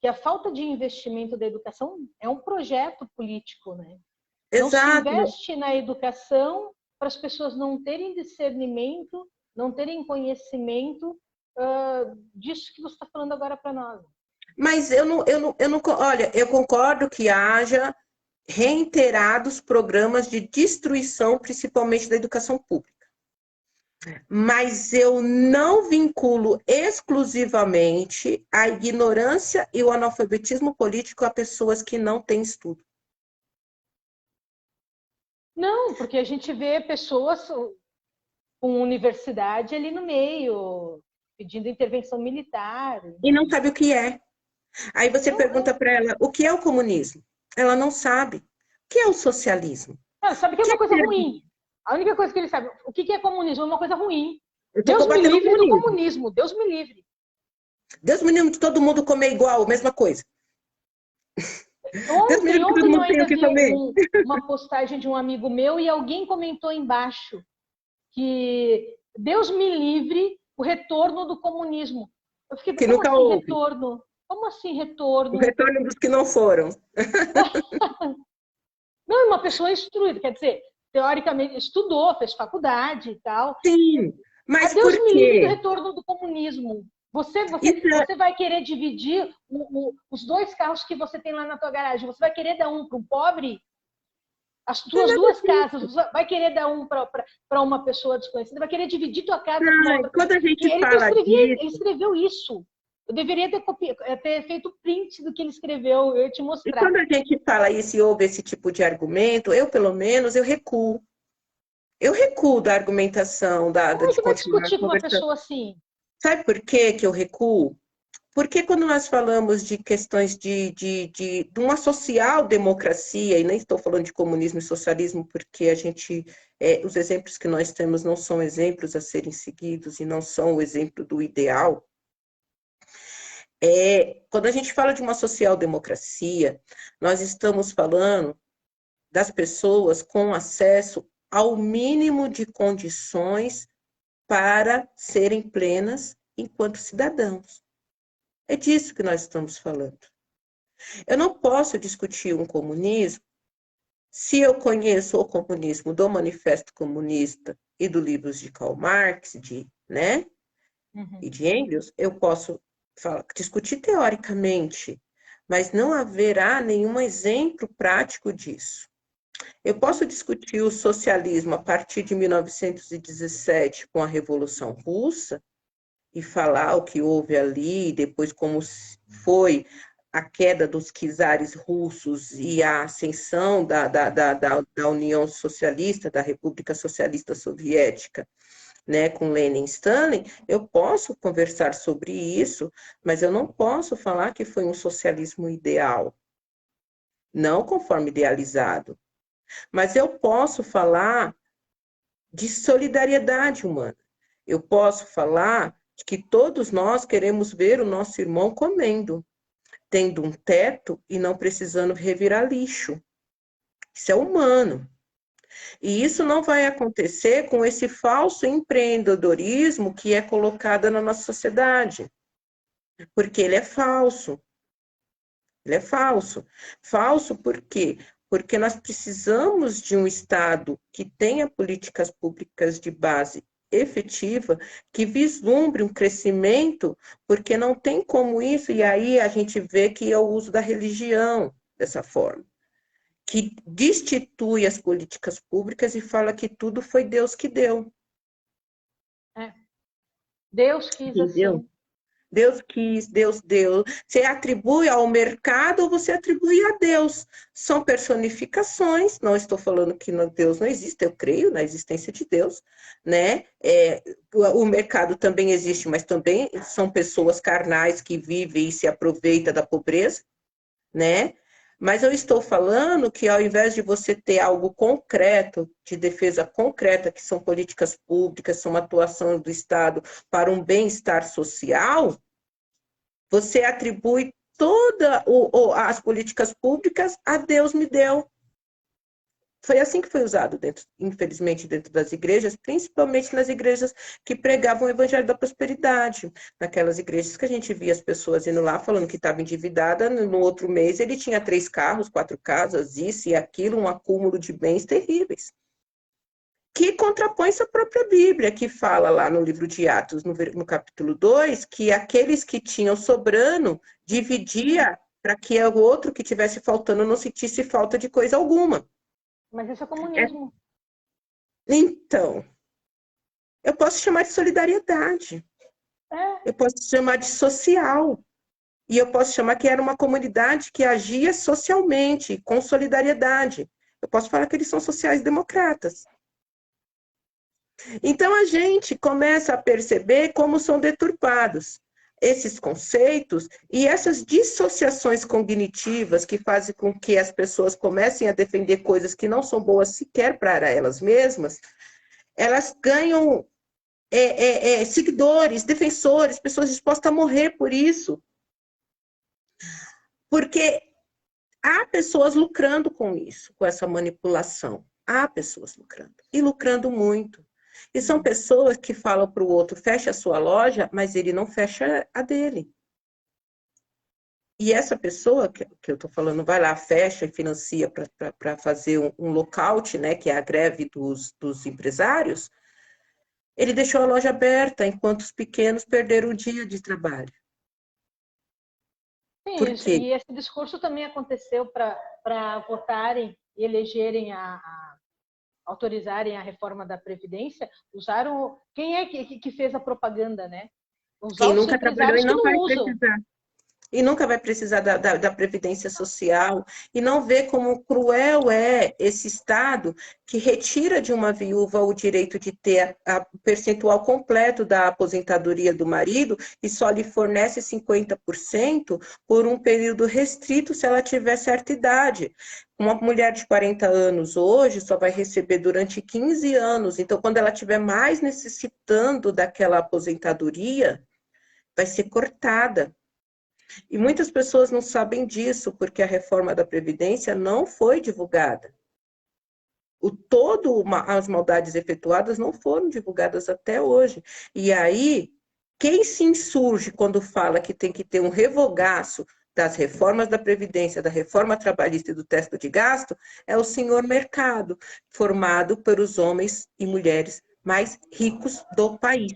Que a falta de investimento da educação é um projeto político, né? Não se exato, investe na educação para as pessoas não terem discernimento, não terem conhecimento disso que você está falando agora para nós. Mas olha, eu concordo que haja reiterados programas de destruição, principalmente da educação pública. Mas eu não vinculo exclusivamente a ignorância e o analfabetismo político a pessoas que não têm estudo. Não, porque a gente vê pessoas com universidade ali no meio, pedindo intervenção militar. E não sabe o que é. Aí você pergunta para ela, o que é o comunismo? Ela não sabe. O que é o socialismo? Ela sabe que é uma coisa ruim. A única coisa que ele sabe, o que é comunismo? É uma coisa ruim. Deus me livre do comunismo. Deus me livre. Deus me livre de todo mundo comer igual, mesma coisa. Ontem eu ainda vi uma postagem de um amigo meu e alguém comentou embaixo que Deus me livre o retorno do comunismo. Eu fiquei pensando, como assim retorno? Como assim retorno? O retorno dos que não foram. Não, é uma pessoa instruída, quer dizer, teoricamente estudou, fez faculdade e tal. Sim, mas Deus por me livre do quê? retorno do comunismo. Você vai querer dividir os 2 carros que você tem lá na tua garagem. Você vai querer dar um para um pobre? As tuas 2 casas, você vai querer dar um para uma pessoa desconhecida? Vai querer dividir tua casa com outra? Quando a gente ele escreveu isso. Eu deveria ter feito print do que ele escreveu, eu ia te mostrar. E quando a gente fala isso e ouve esse tipo de argumento, eu, pelo menos, eu recuo. Eu recuo da argumentação, Como é que vai discutir com uma pessoa assim? Sabe por que eu recuo? Porque quando nós falamos de questões de uma social-democracia, e nem estou falando de comunismo e socialismo, porque os exemplos que nós temos não são exemplos a serem seguidos e não são o exemplo do ideal. Quando a gente fala de uma social-democracia, nós estamos falando das pessoas com acesso ao mínimo de condições para serem plenas enquanto cidadãos. É disso que nós estamos falando. Eu não posso discutir um comunismo se eu conheço o comunismo do Manifesto Comunista e do livros de Karl Marx, e de Engels, eu posso discutir teoricamente, mas não haverá nenhum exemplo prático disso. Eu posso discutir o socialismo a partir de 1917 com a Revolução Russa e falar o que houve ali, depois como foi a queda dos czares russos e a ascensão da União Socialista, da República Socialista Soviética, com Lenin e Stalin, eu posso conversar sobre isso, mas eu não posso falar que foi um socialismo ideal, não conforme idealizado. Mas eu posso falar de solidariedade humana. Eu posso falar de que todos nós queremos ver o nosso irmão comendo, tendo um teto e não precisando revirar lixo. Isso é humano. E isso não vai acontecer com esse falso empreendedorismo que é colocado na nossa sociedade. Porque ele é falso. Ele é falso. Falso por quê? Porque nós precisamos de um Estado que tenha políticas públicas de base efetiva, que vislumbre um crescimento, porque não tem como isso, e aí a gente vê que é o uso da religião dessa forma, que destitui as políticas públicas e fala que tudo foi Deus que deu. Deus quis assim. Deus quis, Deus deu. Você atribui ao mercado ou você atribui a Deus. São personificações, não estou falando que Deus não existe, eu creio na existência de Deus, o mercado também existe, mas também são pessoas carnais que vivem e se aproveitam da pobreza, Mas eu estou falando que ao invés de você ter algo concreto, de defesa concreta, que são políticas públicas, são uma atuação do Estado para um bem-estar social, você atribui todas as políticas públicas a Deus me deu. Foi assim que foi usado, infelizmente, dentro das igrejas, principalmente nas igrejas que pregavam o evangelho da prosperidade. Naquelas igrejas que a gente via as pessoas indo lá falando que estava endividada, no outro mês ele tinha 3 carros, 4 casas, isso e aquilo, um acúmulo de bens terríveis. que contrapõe-se à própria Bíblia, que fala lá no livro de Atos, no capítulo 2, que aqueles que tinham sobrando dividia para que o outro que tivesse faltando não sentisse falta de coisa alguma. Mas isso é comunismo. Então, eu posso chamar de solidariedade. Eu posso chamar de social. E eu posso chamar que era uma comunidade que agia socialmente, com solidariedade. Eu posso falar que eles são sociais-democratas. Então, a gente começa a perceber como são deturpados esses conceitos e essas dissociações cognitivas que fazem com que as pessoas comecem a defender coisas que não são boas sequer para elas mesmas, elas ganham seguidores, defensores, pessoas dispostas a morrer por isso. Porque há pessoas lucrando com isso, com essa manipulação. Há pessoas lucrando, e lucrando muito. E são pessoas que falam para o outro, fecha a sua loja, mas ele não fecha a dele. E essa pessoa que eu estou falando, vai lá, fecha e financia para fazer um lockout, né, que é a greve dos empresários, ele deixou a loja aberta, enquanto os pequenos perderam o dia de trabalho. Sim, Por quê? e esse discurso também aconteceu para votarem e elegerem autorizarem a reforma da Previdência, usaram... Quem é que fez a propaganda, né? Os Quem altos nunca trabalhou e empresários que não não vai usam. precisar. E nunca vai precisar da Previdência Social, e não vê como cruel é esse Estado que retira de uma viúva o direito de ter o percentual completo da aposentadoria do marido e só lhe fornece 50% por um período restrito se ela tiver certa idade. Uma mulher de 40 anos hoje só vai receber durante 15 anos, então quando ela estiver mais necessitando daquela aposentadoria, vai ser cortada. E muitas pessoas não sabem disso, porque a reforma da Previdência não foi divulgada. As maldades efetuadas não foram divulgadas até hoje. E aí, quem se insurge quando fala que tem que ter um revogaço das reformas da Previdência, da reforma trabalhista e do teto de gasto, é o senhor mercado, formado pelos homens e mulheres mais ricos do país,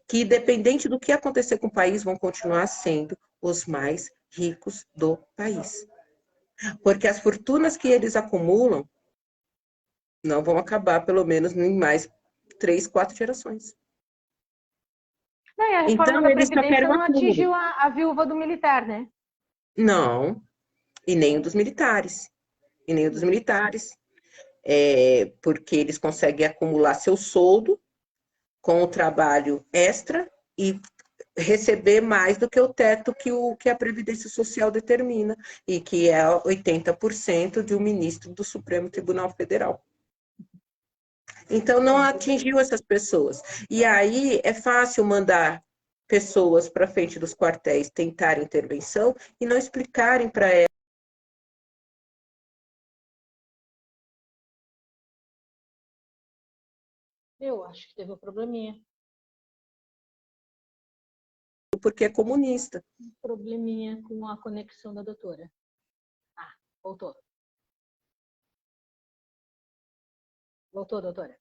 que, independente do que acontecer com o país, vão continuar sendo os mais ricos do país. Porque as fortunas que eles acumulam não vão acabar, pelo menos, em mais 3, 4 gerações. Não, e a reforma Então, da eles só querem Previdência um não acúmulo. atingiu a viúva do militar, né? Não, e nem o dos militares. E nem o dos militares. Porque eles conseguem acumular seu soldo com o trabalho extra e receber mais do que o teto que a Previdência Social determina, e que é 80% de um ministro do Supremo Tribunal Federal. Então, não atingiu essas pessoas. E aí, é fácil mandar pessoas para frente dos quartéis tentar intervenção e não explicarem para elas Eu acho que teve um probleminha. porque é comunista. Um probleminha com a conexão da doutora. Ah, voltou. Voltou, doutora.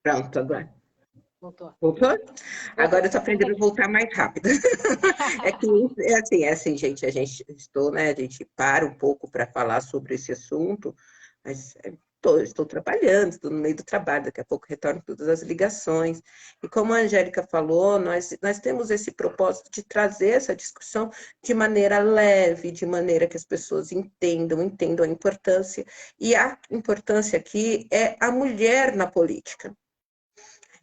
Pronto, agora. Voltou. Voltou? Agora eu Voltou. estou aprendendo a voltar mais rápido. É assim, gente, a gente para um pouco para falar sobre esse assunto, mas estou trabalhando, estou no meio do trabalho, daqui a pouco retorno todas as ligações. E como a Angélica falou, nós temos esse propósito de trazer essa discussão de maneira leve, de maneira que as pessoas entendam a importância. E a importância aqui é a mulher na política.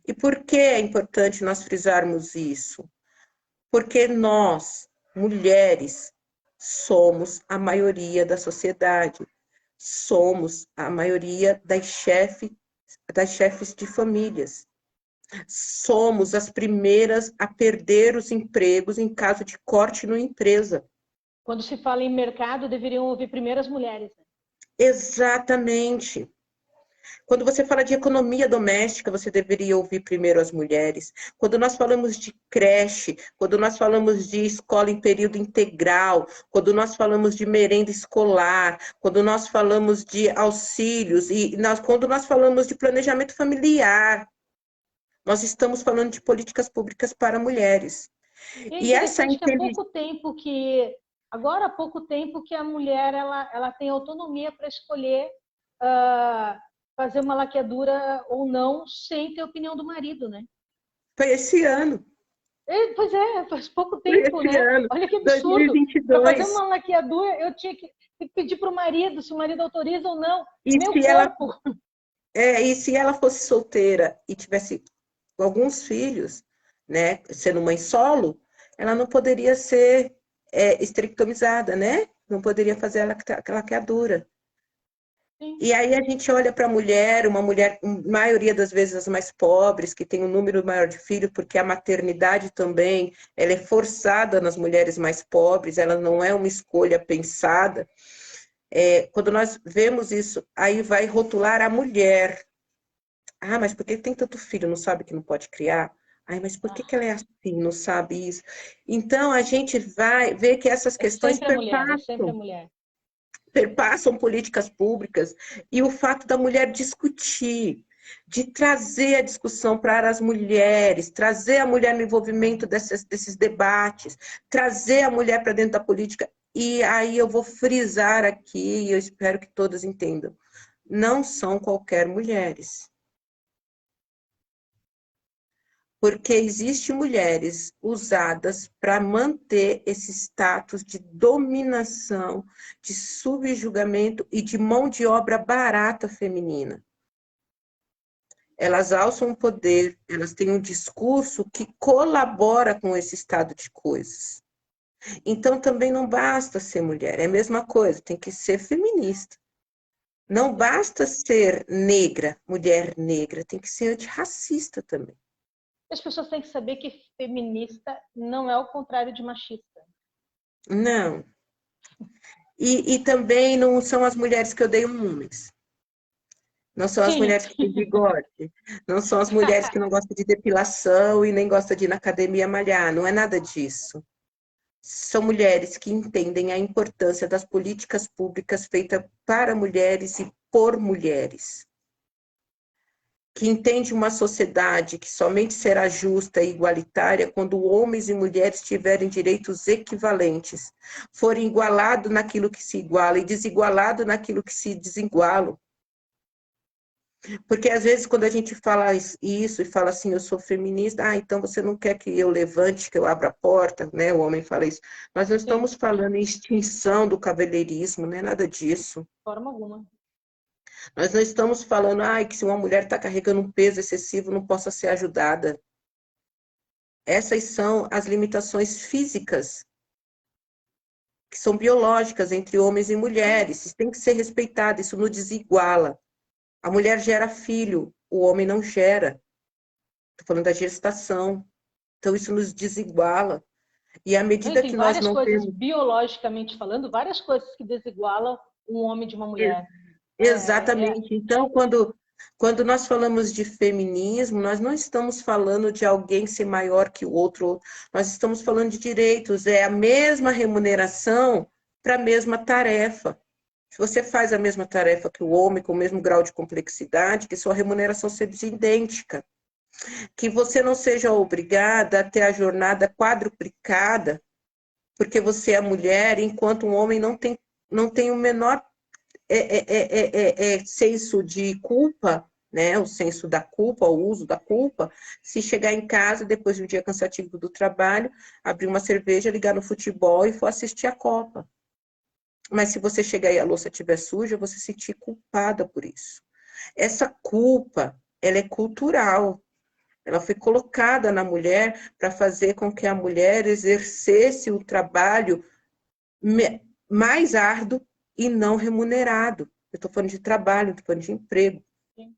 E por que é importante nós frisarmos isso? Porque nós, mulheres, somos a maioria da sociedade, somos a maioria das chefes de famílias, somos as primeiras a perder os empregos em caso de corte na empresa. Quando se fala em mercado, deveriam ouvir primeiro as mulheres. Né? Exatamente. Quando você fala de economia doméstica, você deveria ouvir primeiro as mulheres. Quando nós falamos de creche, quando nós falamos de escola em período integral, quando nós falamos de merenda escolar, quando nós falamos de auxílios, quando nós falamos de planejamento familiar, nós estamos falando de políticas públicas para mulheres. E é E essa interessante que inteligência. agora há pouco tempo que a mulher ela tem autonomia para escolher fazer uma laqueadura ou não sem ter opinião do marido, né? Foi esse ano. Pois é, faz pouco Foi tempo, esse né? ano, Olha que absurdo. Para fazer 2022. uma laqueadura, eu tinha que pedir para o marido se o marido autoriza ou não. E Meu se ela, corpo. e se ela fosse solteira e tivesse alguns filhos, né, sendo mãe solo, ela não poderia ser esterectomizada, né? Não poderia fazer a laqueadura. Sim. E aí a gente olha para a mulher, uma mulher, maioria das vezes as mais pobres, que tem um número maior de filhos, porque a maternidade também, ela é forçada nas mulheres mais pobres, ela não é uma escolha pensada. Quando nós vemos isso, aí vai rotular a mulher. Ah, mas por que tem tanto filho, não sabe que não pode criar? Ai, mas por que ela é assim, não sabe isso? Então, a gente vai ver que essas É questões sempre a mulher, é sempre a perpassam mulher. perpassam políticas públicas, e o fato da mulher discutir, de trazer a discussão para as mulheres, trazer a mulher no envolvimento desses debates, trazer a mulher para dentro da política. E aí eu vou frisar aqui, e eu espero que todas entendam, não são qualquer mulheres. Porque existem mulheres usadas para manter esse status de dominação, de subjugamento e de mão de obra barata feminina. Elas alçam o poder, elas têm um discurso que colabora com esse estado de coisas. Então, também não basta ser mulher, é a mesma coisa, tem que ser feminista. Não basta ser negra, mulher negra, tem que ser antirracista também. As pessoas têm que saber que feminista não é o contrário de machista. Não. E também não são as mulheres que odeiam homens. Não são as Sim. mulheres que têm bigode. Não são as mulheres que não gostam de depilação e nem gostam de ir na academia malhar. Não é nada disso. São mulheres que entendem a importância das políticas públicas feitas para mulheres e por mulheres. Que entende uma sociedade que somente será justa e igualitária quando homens e mulheres tiverem direitos equivalentes, forem igualados naquilo que se iguala e desigualados naquilo que se desigualam. Porque às vezes quando a gente fala isso e fala assim, eu sou feminista, então você não quer que eu levante, que eu abra a porta, né? O homem fala isso. Nós não estamos falando em extinção do cavalheirismo, não é nada disso. De forma alguma. Nós não estamos falando, que se uma mulher está carregando um peso excessivo, não possa ser ajudada. Essas são as limitações físicas, que são biológicas entre homens e mulheres. Isso tem que ser respeitado, isso não desiguala. A mulher gera filho, o homem não gera. Estou falando da gestação. Então, isso nos desiguala. E à medida Tem que nós várias não coisas, temos... biologicamente falando, várias coisas que desigualam um homem de uma mulher. Exatamente. Então, quando nós falamos de feminismo, nós não estamos falando de alguém ser maior que o outro, nós estamos falando de direitos, é a mesma remuneração para a mesma tarefa. Se você faz a mesma tarefa que o homem, com o mesmo grau de complexidade, que sua remuneração seja idêntica. Que você não seja obrigada a ter a jornada quadruplicada, porque você é mulher, enquanto um homem não tem o menor senso de culpa, né? O senso da culpa, o uso da culpa, se chegar em casa, depois de um dia cansativo do trabalho, abrir uma cerveja, ligar no futebol e for assistir a Copa. Mas se você chegar e a louça estiver suja, você se sentir culpada por isso. Essa culpa, ela é cultural. Ela foi colocada na mulher para fazer com que a mulher exercesse o trabalho mais árduo e não remunerado. Eu estou falando de trabalho, estou falando de emprego. Sim.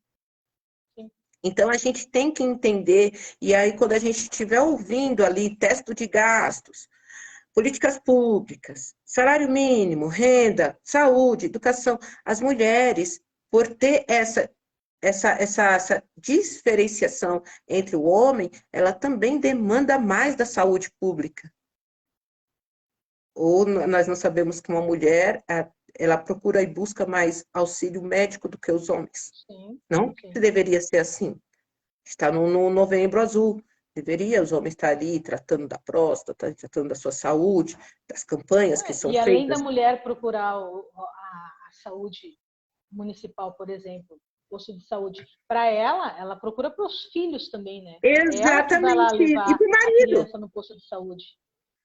Sim. Então, a gente tem que entender, e aí quando a gente estiver ouvindo ali teto de gastos, políticas públicas, salário mínimo, renda, saúde, educação, as mulheres, por ter essa diferenciação entre o homem, ela também demanda mais da saúde pública. Ou nós não sabemos que uma mulher, ela procura e busca mais auxílio médico do que os homens. Sim, Não que sim. deveria ser assim. Está no Novembro Azul. Deveria os homens estar ali tratando da próstata, tratando da sua saúde, das campanhas que são E além da feitas. mulher procurar a saúde municipal, por exemplo, posto de saúde, para ela procura para os filhos também, né? É ela que vai lá Exatamente. E levar para o a marido. criança no posto de saúde.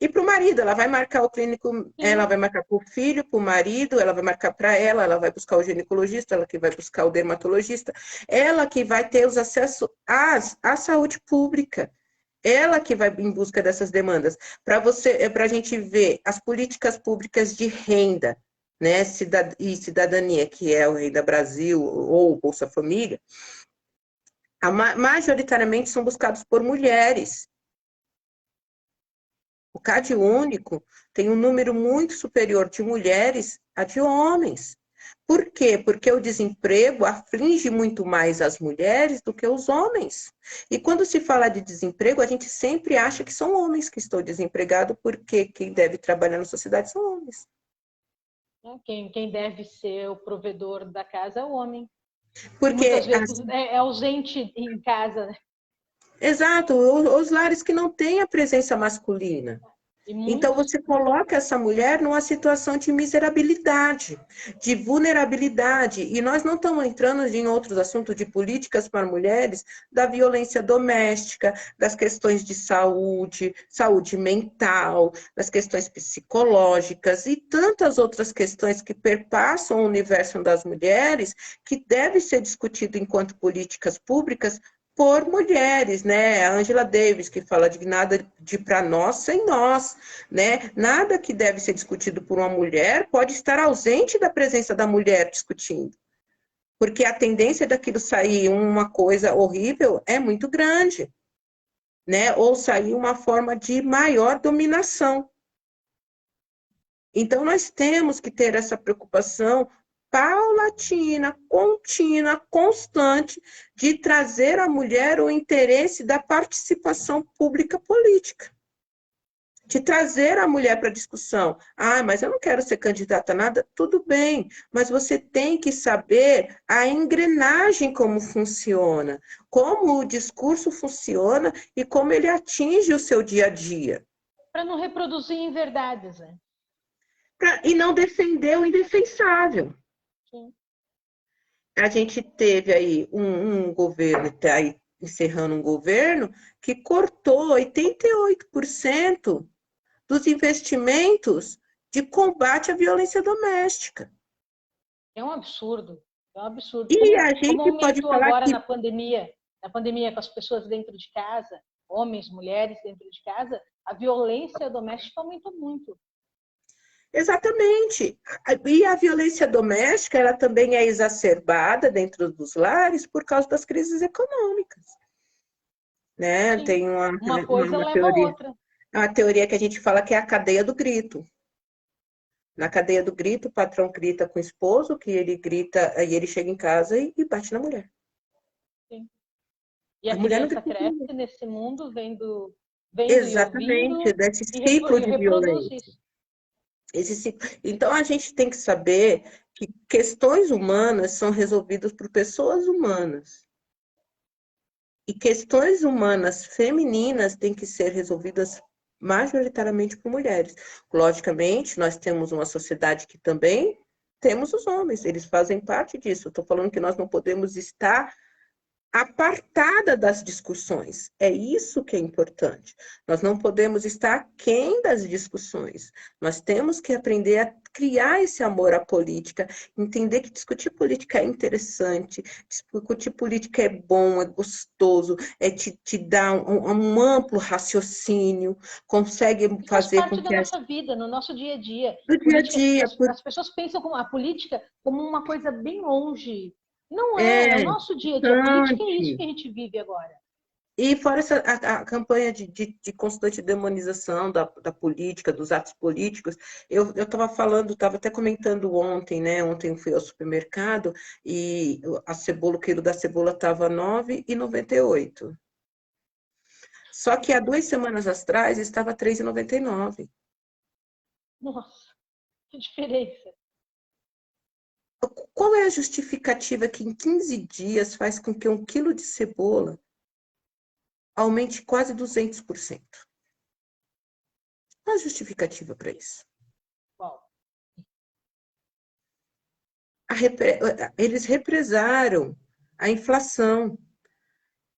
E para o marido, ela vai marcar o clínico, ela Sim. vai marcar para o filho, para o marido, ela vai marcar para ela vai buscar o ginecologista, ela que vai buscar o dermatologista, ela que vai ter os acessos à saúde pública, ela que vai em busca dessas demandas. Para a gente ver as políticas públicas de renda, né, e cidadania, que é o Renda Brasil ou o Bolsa Família, majoritariamente são buscados por mulheres. O Cade Único tem um número muito superior de mulheres a de homens. Por quê? Porque o desemprego aflige muito mais as mulheres do que os homens. E quando se fala de desemprego, a gente sempre acha que são homens que estão desempregados, porque quem deve trabalhar na sociedade são homens. Quem deve ser o provedor da casa é o homem. Porque, Muitas vezes é ausente em casa, né? exato, os lares que não têm a presença masculina. E Então, muitos. você coloca essa mulher numa situação de miserabilidade, de vulnerabilidade. E nós não estamos entrando em outros assuntos de políticas para mulheres, da violência doméstica, das questões de saúde, saúde mental, das questões psicológicas e tantas outras questões que perpassam o universo das mulheres, que deve ser discutido enquanto políticas públicas por mulheres, né? A Angela Davis, que fala de nada de para nós sem nós, né? Nada que deve ser discutido por uma mulher pode estar ausente da presença da mulher discutindo. Porque a tendência daquilo sair uma coisa horrível é muito grande, né? Ou sair uma forma de maior dominação. Então, nós temos que ter essa preocupação paulatina, contínua, constante, de trazer à mulher o interesse da participação pública política. De trazer a mulher para a discussão. Ah, mas eu não quero ser candidata a nada. Tudo bem, mas você tem que saber a engrenagem como funciona, como o discurso funciona e como ele atinge o seu dia a dia. Para não reproduzir inverdades, né? E não defender o indefensável. Sim. A gente teve aí um governo, está aí encerrando um governo, que cortou 88% dos investimentos de combate à violência doméstica. É um absurdo. É um absurdo. E a Como gente pode aumentou falar agora que... na pandemia com as pessoas dentro de casa, homens, mulheres dentro de casa, a violência doméstica aumentou muito. Exatamente. E a violência doméstica, ela também é exacerbada dentro dos lares por causa das crises econômicas. Né? Sim. Tem Uma coisa leva a teoria, outra. uma teoria que a gente fala que é a cadeia do grito. Na cadeia do grito, o patrão grita com o esposo, que ele grita, aí ele chega em casa e bate na mulher. Sim. E A a mulher não criança grita com cresce mulher. nesse mundo vendo e Exatamente, ouvindo desse e ciclo de reproduz violência. isso. Então, a gente tem que saber que questões humanas são resolvidas por pessoas humanas. E questões humanas femininas têm que ser resolvidas majoritariamente por mulheres. Logicamente, nós temos uma sociedade que também temos os homens, eles fazem parte disso. Estou falando que nós não podemos estar apartada das discussões. É isso que é importante. Nós não podemos estar aquém das discussões. Nós temos que aprender a criar esse amor à política, entender que discutir política é interessante, discutir política é bom, é gostoso, te dá um amplo raciocínio, consegue E faz fazer parte com da que nossa vida, no nosso dia a dia. do dia a Política, dia, as pessoas pensam como a política como uma coisa bem longe. Não é o é nosso dia a dia. A política é isso que importante. a gente vive agora. E fora a campanha de constante demonização da política, dos atos políticos, eu estava falando, estava até comentando ontem, né? Ontem eu fui ao supermercado e o quilo da cebola estava R$ 9,98. Só que há 2 semanas atrás estava R$ 3,99. Nossa, que diferença. Qual é a justificativa que em 15 dias faz com que 1 quilo de cebola aumente quase 200%? Qual a justificativa para isso? Bom, Eles represaram a inflação,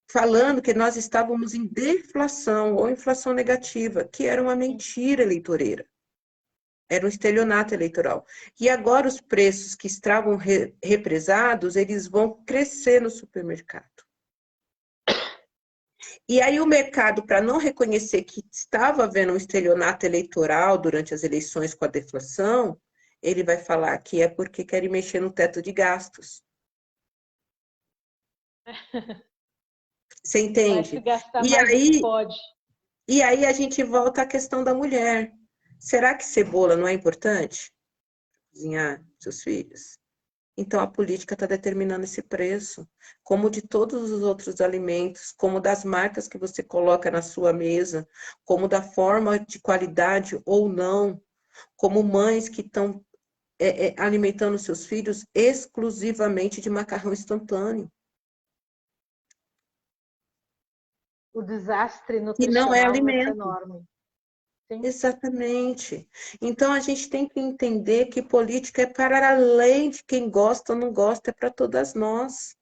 falando que nós estávamos em deflação ou inflação negativa, que era uma mentira eleitoreira. Era um estelionato eleitoral. E agora os preços que estavam represados, eles vão crescer no supermercado. E aí o mercado, para não reconhecer que estava havendo um estelionato eleitoral durante as eleições com a deflação, ele vai falar que é porque querem mexer no teto de gastos. Você vai se entende? gastar E mais do que aí, pode. e aí a gente volta à questão da mulher. Será que cebola não é importante? Cozinhar seus filhos? Então, a política está determinando esse preço, como de todos os outros alimentos, como das marcas que você coloca na sua mesa, como da forma de qualidade ou não, como mães que estão alimentando seus filhos exclusivamente de macarrão instantâneo. O desastre E não é nutricional vai ser alimento. enorme. Sim. Exatamente. Então, a gente tem que entender que política é para além de quem gosta ou não gosta, é para todas nós.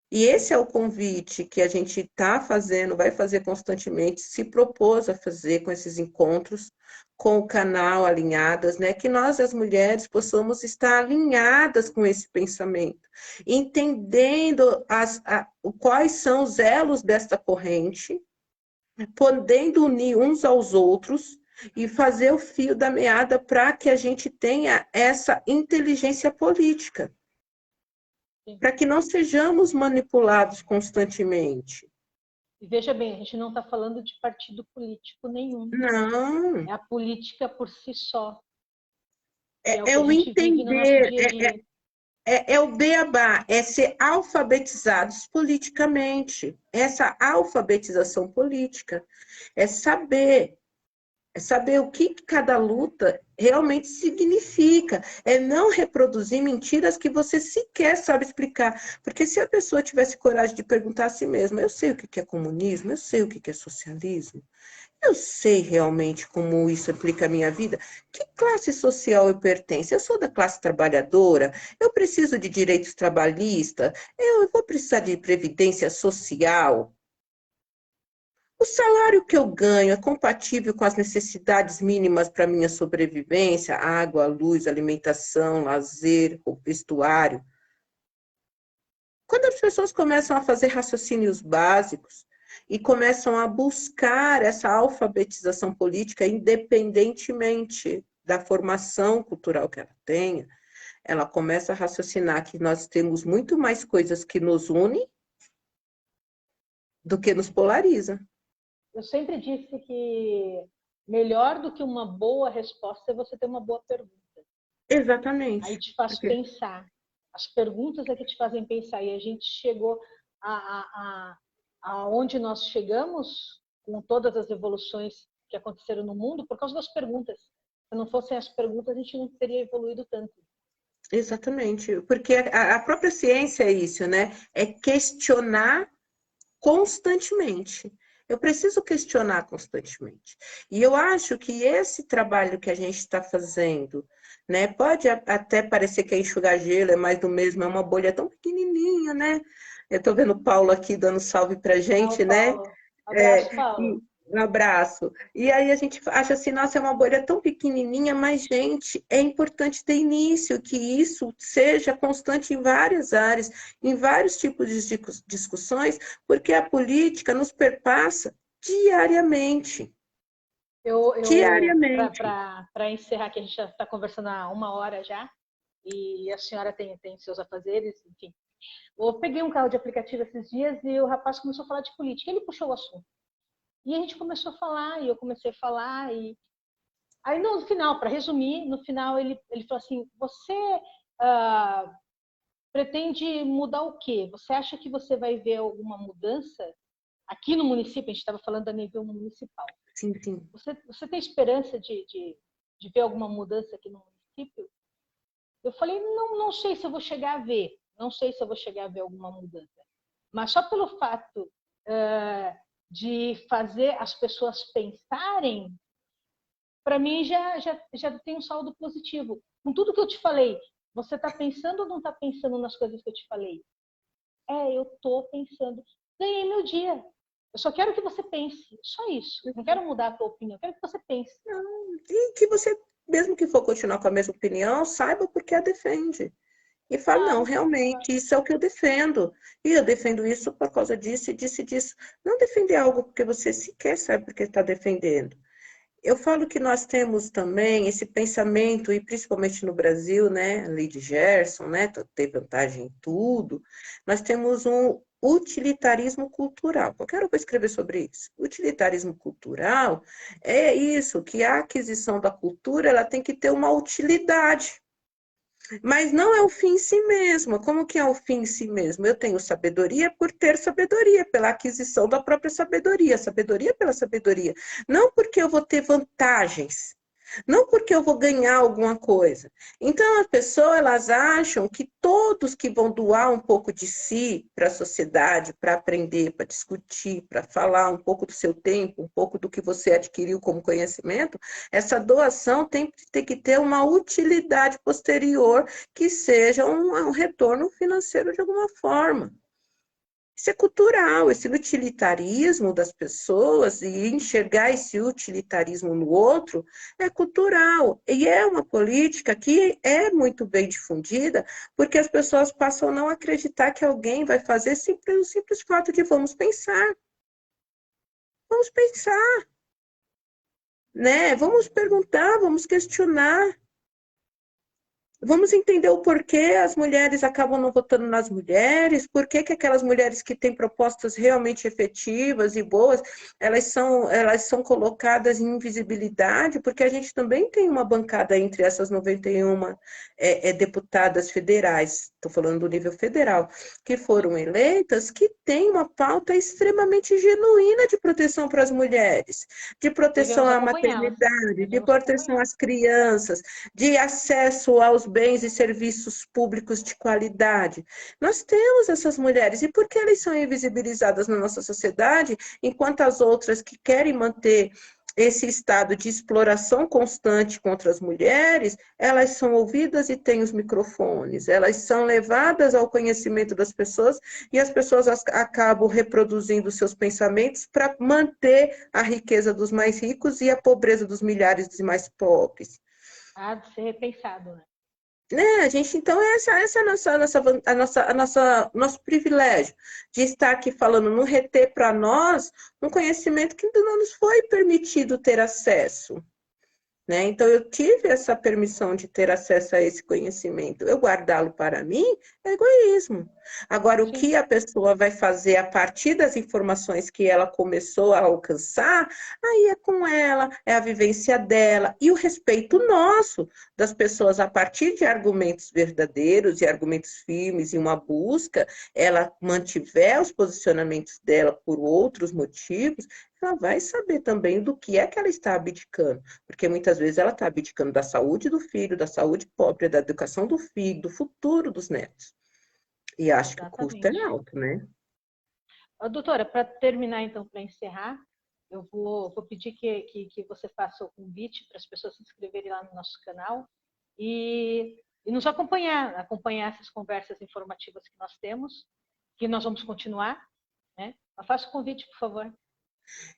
E esse é o convite que a gente está fazendo, vai fazer constantemente, se propôs a fazer com esses encontros, com o canal Alinhadas, né? Que nós, as mulheres, possamos estar alinhadas com esse pensamento, entendendo quais são os elos desta corrente, podendo unir uns aos outros e fazer o fio da meada para que a gente tenha essa inteligência política, para que não sejamos manipulados constantemente. E veja bem, a gente não está falando de partido político nenhum. Não. É a política por si só. É o É que a o gente vive no nosso entender, dia a dia. é o beabá, é ser alfabetizados politicamente. Essa alfabetização política é saber o que cada luta realmente significa. É não reproduzir mentiras que você sequer sabe explicar. Porque se a pessoa tivesse coragem de perguntar a si mesma, eu sei o que é comunismo, eu sei o que é socialismo, eu sei realmente como isso implica a minha vida. Que classe social eu pertenço? Eu sou da classe trabalhadora? Eu preciso de direitos trabalhistas? Eu vou precisar de previdência social? O salário que eu ganho é compatível com as necessidades mínimas para minha sobrevivência? Água, luz, alimentação, lazer, vestuário. Quando as pessoas começam a fazer raciocínios básicos e começam a buscar essa alfabetização política, independentemente da formação cultural que ela tenha, ela começa a raciocinar que nós temos muito mais coisas que nos unem do que nos polariza. Eu sempre disse que melhor do que uma boa resposta é você ter uma boa pergunta. Aí Exatamente. te faz Porque... pensar. As perguntas é que te fazem pensar. E a gente chegou aonde nós chegamos com todas as evoluções que aconteceram no mundo por causa das perguntas. Se não fossem as perguntas, a gente não teria evoluído tanto. Exatamente. Porque a própria ciência é isso, né? É questionar constantemente. Eu preciso questionar constantemente. E eu acho que esse trabalho que a gente está fazendo, né, pode até parecer que é enxugar gelo, é mais do mesmo, é uma bolha tão pequenininha, né? Eu estou vendo o Paulo aqui dando salve para a gente, né? Paulo. Abraço, Paulo. Um abraço. E aí a gente acha assim, nossa, é uma bolha tão pequenininha, mas, gente, é importante ter início, que isso seja constante em várias áreas, em vários tipos de discussões, porque a política nos perpassa diariamente. Diariamente. Para encerrar, que a gente já está conversando há 1 hora já, e a senhora tem seus afazeres, enfim. Eu peguei um carro de aplicativo esses dias e o rapaz começou a falar de política. Ele puxou o assunto. E a gente começou a falar, e eu comecei a falar. E aí, no final, para resumir, no final ele falou assim, você pretende mudar o quê? Você acha que você vai ver alguma mudança aqui no município? A gente estava falando a nível municipal. Sim, sim. Você tem esperança de ver alguma mudança aqui no município? Eu falei, não sei se eu vou chegar a ver. Não sei se eu vou chegar a ver alguma mudança. Mas só pelo fato de fazer as pessoas pensarem, para mim já tem um saldo positivo. Com tudo que eu te falei, você está pensando ou não está pensando nas coisas que eu te falei? Eu estou pensando. Ganhei meu dia. Eu só quero que você pense. Só isso. Não quero mudar a tua opinião. Eu quero que você pense. E que você, mesmo que for continuar com a mesma opinião, saiba por que a defende. E fala, não, realmente, isso é o que eu defendo. E eu defendo isso por causa disso e disso e disso. Não defender algo porque você sequer sabe por que está defendendo. Eu falo que nós temos também esse pensamento, e principalmente no Brasil, né, a lei de Gerson, né, tem vantagem em tudo, nós temos um utilitarismo cultural. Eu quero escrever sobre isso. Utilitarismo cultural é isso, que a aquisição da cultura ela tem que ter uma utilidade. Mas não é o fim em si mesmo. Como que é o fim em si mesmo? Eu tenho sabedoria por ter sabedoria, pela aquisição da própria sabedoria, sabedoria pela sabedoria. Não porque eu vou ter vantagens, não porque eu vou ganhar alguma coisa. Então, as pessoas, elas acham que todos que vão doar um pouco de si para a sociedade, para aprender, para discutir, para falar um pouco do seu tempo, um pouco do que você adquiriu como conhecimento, essa doação tem que ter uma utilidade posterior que seja um retorno financeiro de alguma forma. Isso é cultural, esse utilitarismo das pessoas e enxergar esse utilitarismo no outro é cultural. E é uma política que é muito bem difundida, porque as pessoas passam a não acreditar que alguém vai fazer o simples fato de vamos pensar. Vamos pensar, né? Vamos perguntar, vamos questionar. Vamos entender o porquê as mulheres acabam não votando nas mulheres, por que aquelas mulheres que têm propostas realmente efetivas e boas, elas são colocadas em invisibilidade, porque a gente também tem uma bancada entre essas 91 deputadas federais, estou falando do nível federal, que foram eleitas, que tem uma pauta extremamente genuína de proteção para as mulheres, de proteção à maternidade, de proteção às crianças, de acesso aos bens e serviços públicos de qualidade. Nós temos essas mulheres, e por que elas são invisibilizadas na nossa sociedade, enquanto as outras que querem manter esse estado de exploração constante contra as mulheres, elas são ouvidas e têm os microfones, elas são levadas ao conhecimento das pessoas e as pessoas acabam reproduzindo seus pensamentos para manter a riqueza dos mais ricos e a pobreza dos milhares dos mais pobres. De ser repensado, né? A gente, então, essa é nosso privilégio de estar aqui falando, não reter para nós um conhecimento que ainda não nos foi permitido ter acesso. Né? Então, eu tive essa permissão de ter acesso a esse conhecimento. Eu guardá-lo para mim é egoísmo. Agora, o que a pessoa vai fazer a partir das informações que ela começou a alcançar, aí é com ela, é a vivência dela e o respeito nosso das pessoas a partir de argumentos verdadeiros e argumentos firmes e uma busca, ela mantiver os posicionamentos dela por outros motivos, ela vai saber também do que é que ela está abdicando, porque muitas vezes ela está abdicando da saúde do filho, da saúde própria, da educação do filho, do futuro dos netos. E acho que o custo é alto, né? Doutora, para terminar, então, para encerrar, eu vou pedir que você faça o convite para as pessoas se inscreverem lá no nosso canal e nos acompanhar essas conversas informativas que nós temos, que nós vamos continuar, né? Faça o convite, por favor.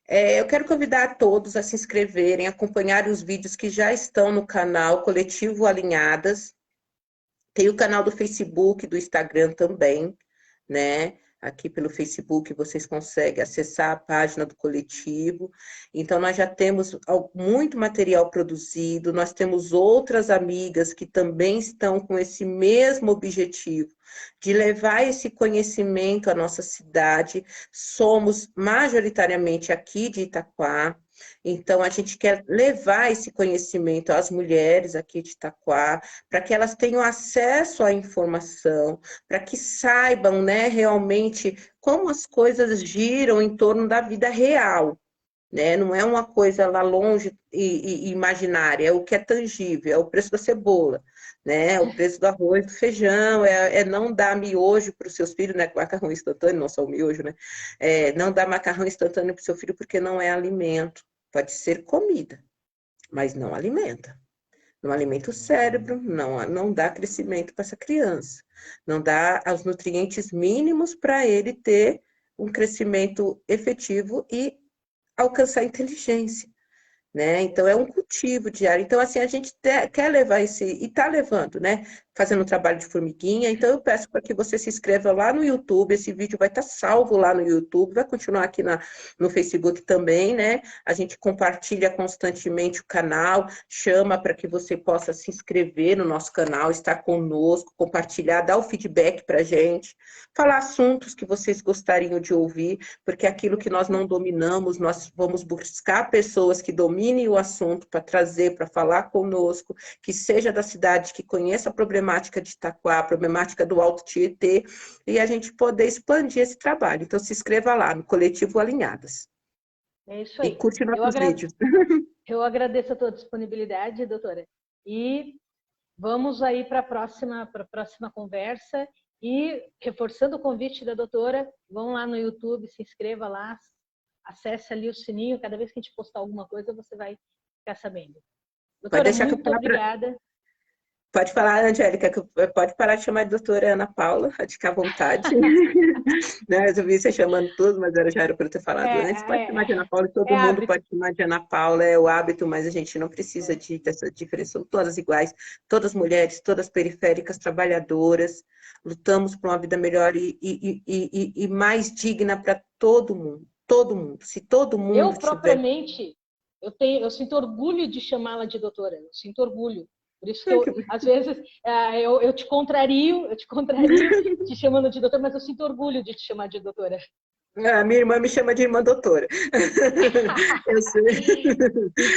Eu quero convidar a todos a se inscreverem, acompanharem os vídeos que já estão no canal Coletivo Alinhadas. Tem o canal do Facebook, do Instagram também, né? Aqui pelo Facebook vocês conseguem acessar a página do coletivo. Então, nós já temos muito material produzido, nós temos outras amigas que também estão com esse mesmo objetivo, de levar esse conhecimento à nossa cidade. Somos majoritariamente aqui de Itaquá, então a gente quer levar esse conhecimento às mulheres aqui de Itaquá, para que elas tenham acesso à informação, para que saibam, né, realmente como as coisas giram em torno da vida real, né? Não é uma coisa lá longe e imaginária, é o que é tangível, é o preço da cebola, né? O preço do arroz, do feijão, é não dar miojo para os seus filhos, né? Macarrão instantâneo, não só o miojo, né? Não dar macarrão instantâneo para o seu filho porque não é alimento. Pode ser comida, mas não alimenta. Não alimenta o cérebro, não dá crescimento para essa criança. Não dá os nutrientes mínimos para ele ter um crescimento efetivo e alcançar a inteligência, né? Então, é um cultivo diário. Então, assim, a gente quer levar esse, e está levando, né? Fazendo um trabalho de formiguinha. Então, eu peço para que você se inscreva lá no YouTube. Esse vídeo vai estar salvo lá no YouTube, vai continuar aqui no Facebook também, né? A gente compartilha constantemente o canal, chama para que você possa se inscrever no nosso canal, estar conosco, compartilhar, dar o feedback para a gente, falar assuntos que vocês gostariam de ouvir, porque aquilo que nós não dominamos, nós vamos buscar pessoas que dominem o assunto para trazer, para falar conosco, que seja da cidade, que conheça a problemática de Itaquá, a problemática do Alto Tietê, e a gente poder expandir esse trabalho. Então, se inscreva lá no Coletivo Alinhadas. É isso aí. E curte nossos vídeos. Eu agradeço a tua disponibilidade, doutora. E vamos aí para a próxima conversa. E, reforçando o convite da doutora, vão lá no YouTube, se inscreva lá, acesse ali o sininho. Cada vez que a gente postar alguma coisa, você vai ficar sabendo. Doutora, muito obrigada. Pode falar, Angélica, pode parar de chamar de doutora Ana Paula, fica à vontade. Né, eu vi você chamando tudo, mas já era para eu ter falado antes. Pode chamar de Ana Paula, todo mundo hábito. Pode chamar de Ana Paula, é o hábito, mas a gente não precisa dessa diferença. São todas iguais, todas mulheres, todas periféricas, trabalhadoras. Lutamos por uma vida melhor e mais digna para todo mundo. Todo mundo. Se todo mundo eu, propriamente, eu sinto orgulho de chamá-la de doutora. Eu sinto orgulho. Por isso que às vezes, eu te contrario te chamando de doutora, mas eu sinto orgulho de te chamar de doutora. Minha irmã me chama de irmã doutora. Eu sei.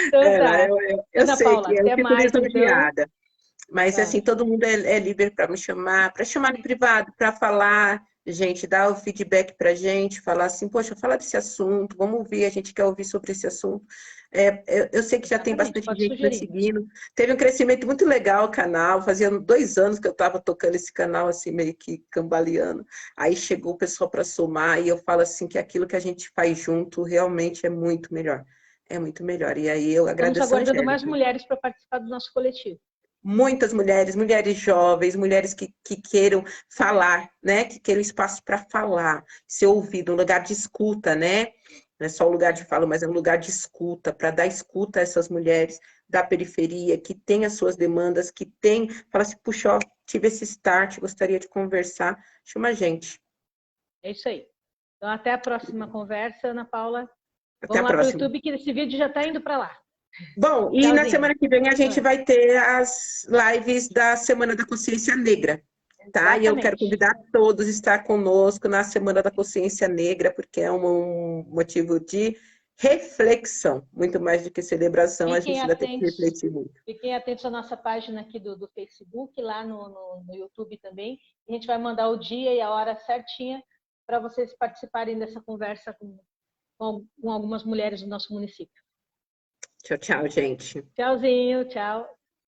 Então tá. Eu sei Paula, que eu fico mais, lisonjeada. então. Mas, assim, todo mundo é livre para me chamar, para chamar no privado, para falar, gente, dar o feedback para a gente, falar assim, poxa, fala desse assunto, vamos ouvir, a gente quer ouvir sobre esse assunto. Eu sei que já tem bastante gente me seguindo. Teve um crescimento muito legal o canal, fazia 2 anos que eu estava tocando esse canal, assim, meio que cambaleando. Aí chegou o pessoal para somar, e eu falo assim, que aquilo que a gente faz junto realmente é muito melhor. É muito melhor. E aí eu agradeço a Estamos aguardando mais mulheres para participar do nosso coletivo. Muitas mulheres, mulheres jovens, mulheres que queiram falar, né? Que queiram espaço para falar, ser ouvido, um lugar de escuta, né? Não é só um lugar de fala, mas é um lugar de escuta, para dar escuta a essas mulheres da periferia, que têm as suas demandas, que têm, fala assim, puxa, ó, tive esse start, gostaria de conversar, chama a gente. É isso aí. Então, até a próxima conversa, Ana Paula. Até Vamos lá para o YouTube, que esse vídeo já está indo para lá. Bom, e na semana que vem a gente vai ter as lives da Semana da Consciência Negra, tá? Exatamente. E eu quero convidar todos a estar conosco na Semana da Consciência Negra, porque é um motivo de reflexão, muito mais do que celebração, a gente ainda tem que refletir muito. Fiquem atentos à nossa página aqui do Facebook, lá no YouTube também. A gente vai mandar o dia e a hora certinha para vocês participarem dessa conversa com algumas mulheres do nosso município. Tchau, tchau, gente. Tchauzinho, tchau.